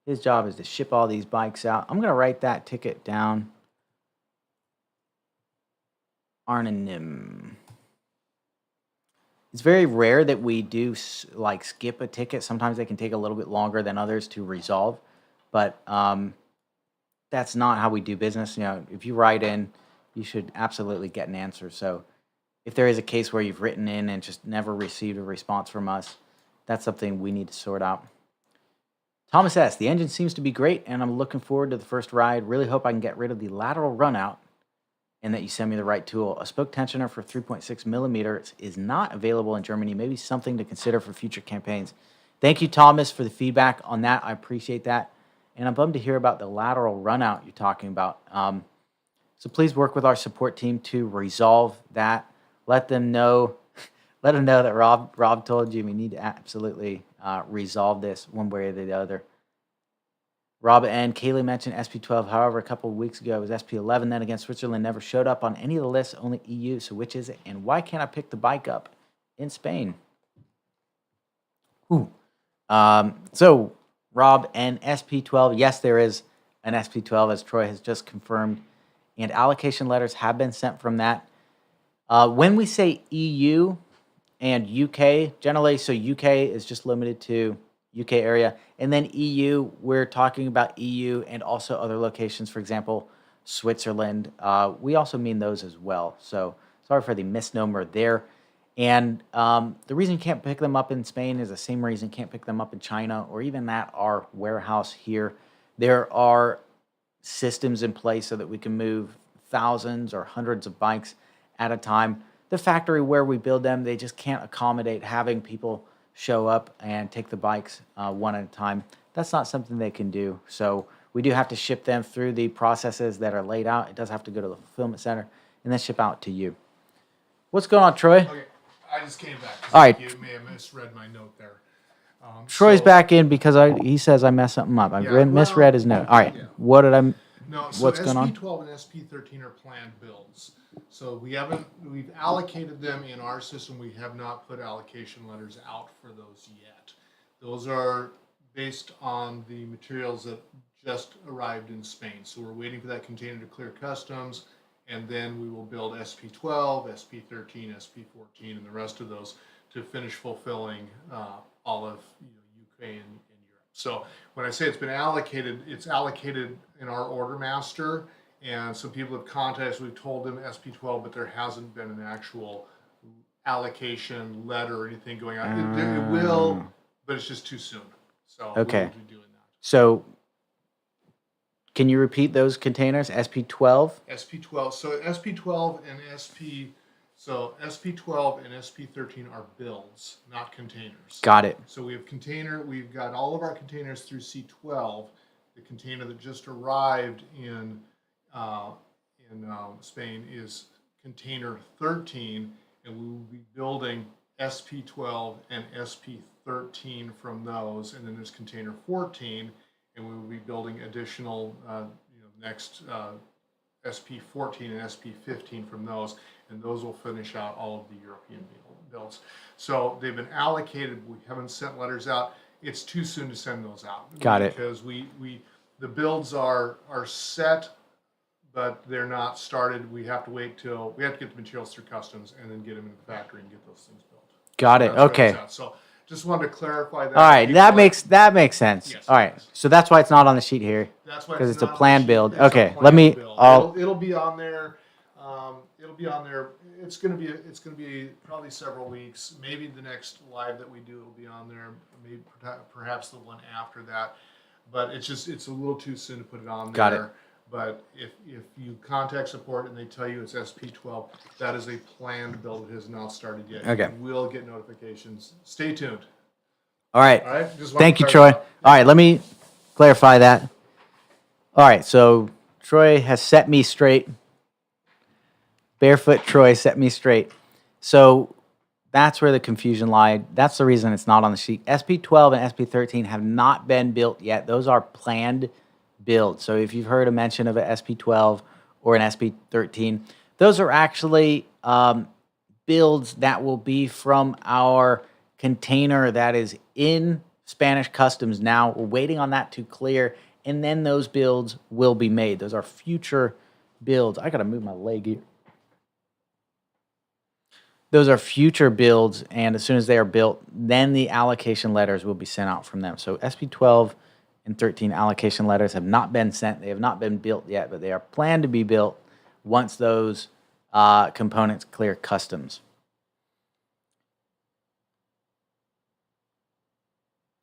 His job is to ship all these bikes out. I'm going to write that ticket down. Arnanim. It's very rare that we do like skip a ticket. Sometimes they can take a little bit longer than others to resolve, but that's not how we do business. You know, if you write in, you should absolutely get an answer. So if there is a case where you've written in and just never received a response from us, that's something we need to sort out. Thomas S., the engine seems to be great, and I'm looking forward to the first ride. Really hope I can get rid of the lateral runout and that you send me the right tool. A spoke tensioner for 3.6 millimeters is not available in Germany. Maybe something to consider for future campaigns. Thank you, Thomas, for the feedback on that. I appreciate that. And I'm bummed to hear about the lateral runout you're talking about. So please work with our support team to resolve that. Let them know that Rob told you we need to absolutely resolve this one way or the other. Rob and Kaylee mentioned SP12. However, a couple of weeks ago, it was SP11. Then again, Switzerland never showed up on any of the lists, only EU. So which is it? And why can't I pick the bike up in Spain? Ooh. So, Rob, and SP12, yes, there is an SP12, as Troy has just confirmed. And allocation letters have been sent from that. When we say EU and UK, generally, so UK is just limited to UK area. And then EU, we're talking about EU and also other locations, for example, Switzerland. We also mean those as well. So sorry for the misnomer there. And the reason you can't pick them up in Spain is the same reason you can't pick them up in China or even at our warehouse here. There are systems in place so that we can move thousands or hundreds of bikes at a time. The factory where we build them, they just can't accommodate having people show up and take the bikes one at a time. That's not something they can do. So we do have to ship them through the processes that are laid out. It does have to go to the fulfillment center and then ship out to you. What's going on, Troy? Okay, I just came back. All right. You may have misread my note there. Troy's So- back in because he says I messed something up. I Yeah, misread his note. All right. yeah. What did I... No, so What's going on? SP12 and SP13 are planned builds. So we've allocated them in our system. We have not put allocation letters out for those yet. Those are based on the materials that just arrived in Spain. So we're waiting for that container to clear customs and then we will build SP12, SP13, SP14, and the rest of those to finish fulfilling all of UK and Europe. So when I say it's been allocated, it's allocated in our order master, and some people have contacted us. We've told them SP12, but there hasn't been an actual allocation letter or anything going on. It will, but it's just too soon. So Okay. we'll be doing that. So can you repeat those containers? SP12? SP12. So SP12 and SP12 and SP13 are builds, not containers. Got it. So we've got all of our containers through C12. The container that just arrived in Spain is container 13, and we will be building SP12 and SP13 from those. And then there's container 14, and we will be building additional next SP14 and SP15 from those, and those will finish out all of the European builds. So they've been allocated. We haven't sent letters out. It's too soon to send those out. Got it. Because the builds are set, but they're not started. We have to get the materials through customs and then get them in the factory and get those things built. Got it. That's where Okay. it's at. So just wanted to clarify that. All right. That makes sense. Yes, All it right. does. So that's why it's not on the sheet here. That's why 'Cause it's a not on the planned sheet. build. It's a Okay, planned let me- build. I'll- It'll be on there. It'll be on there. It's gonna be probably several weeks. Maybe the next live that we do will be on there. Maybe perhaps the one after that. But it's a little too soon to put it on there. Got it. But if you contact support and they tell you it's SP12, that is a planned build. It has not started yet. Okay. You will get notifications. Stay tuned. All right. All right. Just wanted Thank to you, Troy. clarify. All right. Let me clarify that. All right. So Troy has set me straight. Barefoot Troy set me straight. So that's where the confusion lied. That's the reason it's not on the sheet. SP12 and SP13 have not been built yet. Those are planned builds. So if you've heard a mention of an SP12 or an SP13, those are actually builds that will be from our container that is in Spanish customs now. We're waiting on that to clear, and then those builds will be made. Those are future builds. I got to move my leg here. Those are future builds, and as soon as they are built, then the allocation letters will be sent out from them. So SP12 and 13 allocation letters have not been sent. They have not been built yet, but they are planned to be built once those components clear customs.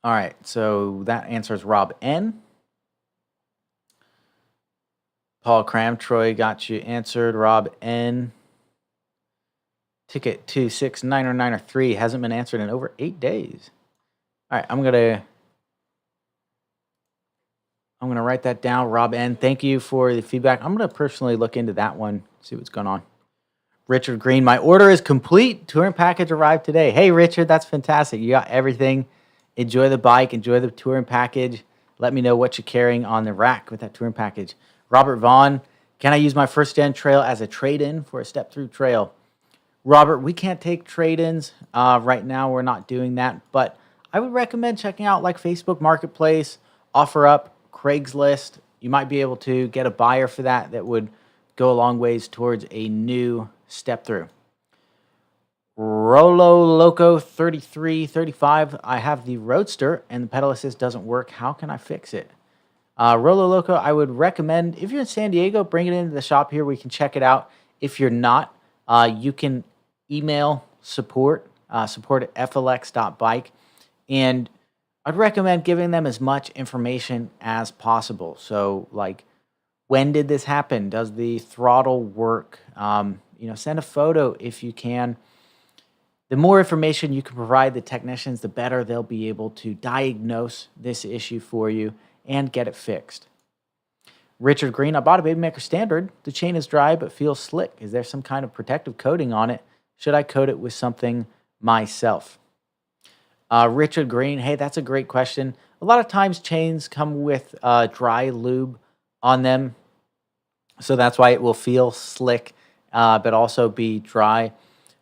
All right, so that answers Rob N. Paul Cram, Troy got you answered. Rob N. Ticket 2690903 hasn't been answered in over 8 days. All right, I'm gonna write that down. Rob N. Thank you for the feedback. I'm gonna personally look into that one, see what's going on. Richard Green, my order is complete. Touring package arrived today. Hey, Richard, that's fantastic. You got everything. Enjoy the bike. Enjoy the touring package. Let me know what you're carrying on the rack with that touring package. Robert Vaughn, can I use my first gen trail as a trade-in for a step-through trail? Robert, we can't take trade-ins. Right now, we're not doing that. But I would recommend checking out like Facebook Marketplace, OfferUp, Craigslist. You might be able to get a buyer for that would go a long ways towards a new step-through. Rolo Loco 3335. I have the Roadster and the pedal assist doesn't work. How can I fix it? Rolo Loco, I would recommend, if you're in San Diego, bring it into the shop here. We can check it out. If you're not, you can email support at flx.bike. And I'd recommend giving them as much information as possible. So, like, when did this happen? Does the throttle work? Send a photo if you can. The more information you can provide the technicians, the better they'll be able to diagnose this issue for you and get it fixed. Richard Green, I bought a Babymaker Standard. The chain is dry but feels slick. Is there some kind of protective coating on it? Should I coat it with something myself? Richard Green, hey, that's a great question. A lot of times chains come with dry lube on them, so that's why it will feel slick, but also be dry.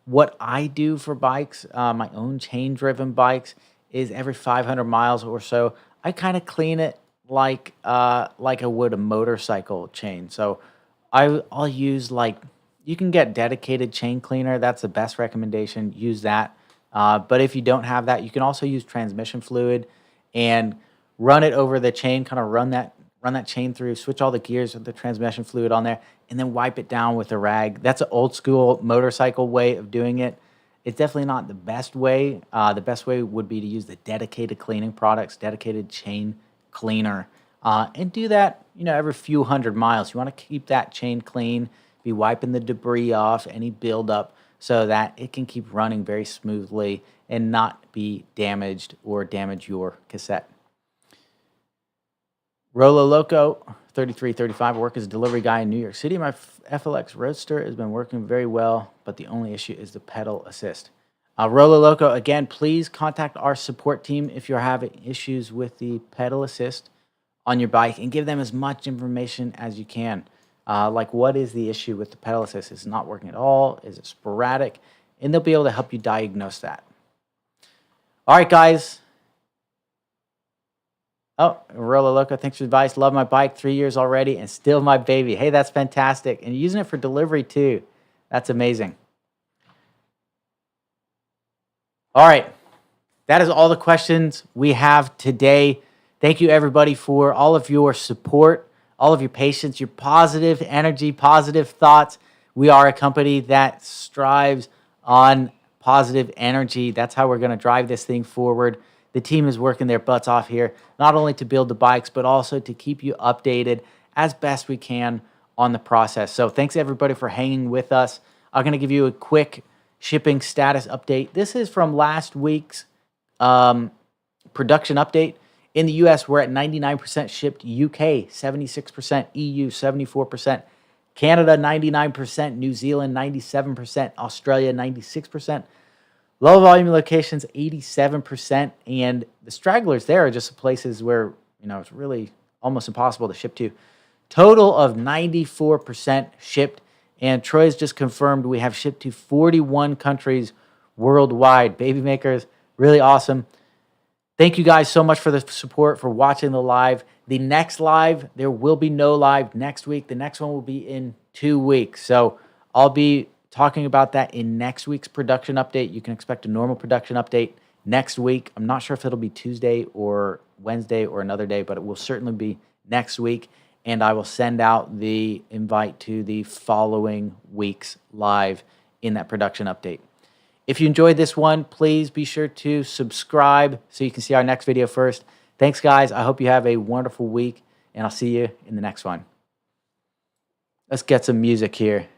What I do for bikes, my own chain-driven bikes, is every 500 miles or so, I kind of clean it like I would a motorcycle chain. So I'll use like, you can get dedicated chain cleaner. That's the best recommendation. Use that. But if you don't have that, you can also use transmission fluid and run it over the chain. Kind of run that chain through. Switch all the gears with the transmission fluid on there, and then wipe it down with a rag. That's an old school motorcycle way of doing it. It's definitely not the best way. The best way would be to use the dedicated cleaning products, dedicated chain cleaner, and do that, every few hundred miles. You want to keep that chain clean, be wiping the debris off, any buildup, so that it can keep running very smoothly and not be damaged or damage your cassette. Rolo Loco 3335, I work as a delivery guy in New York City. My FLX Roadster has been working very well, but the only issue is the pedal assist. Rolo Loco, again, please contact our support team if you're having issues with the pedal assist on your bike, and give them as much information as you can. Like, what is the issue with the pedal assist? Is it not working at all? Is it sporadic? And they'll be able to help you diagnose that. All right, guys. Oh, Rolo Loco, thanks for the advice. Love my bike, 3 years already, and still my baby. Hey, that's fantastic. And you're using it for delivery too. That's amazing. All right. That is all the questions we have today. Thank you, everybody, for all of your support, all of your patience, your positive energy, positive thoughts. We are a company that strives on positive energy. That's how we're going to drive this thing forward. The team is working their butts off here, not only to build the bikes, but also to keep you updated as best we can on the process. So thanks, everybody, for hanging with us. I'm going to give you a quick shipping status update. This is from last week's production update. In the US, we're at 99% shipped. UK, 76%. EU, 74%. Canada, 99%. New Zealand, 97%. Australia, 96%. Low volume locations, 87%. And the stragglers there are just places where, it's really almost impossible to ship to. Total of 94% shipped. And Troy's just confirmed we have shipped to 41 countries worldwide. Baby makers, really awesome. Thank you guys so much for the support, for watching the live. The next live, there will be no live next week. The next one will be in 2 weeks. So I'll be talking about that in next week's production update. You can expect a normal production update next week. I'm not sure if it'll be Tuesday or Wednesday or another day, but it will certainly be next week. And I will send out the invite to the following week's live in that production update. If you enjoyed this one, please be sure to subscribe so you can see our next video first. Thanks, guys. I hope you have a wonderful week, and I'll see you in the next one. Let's get some music here.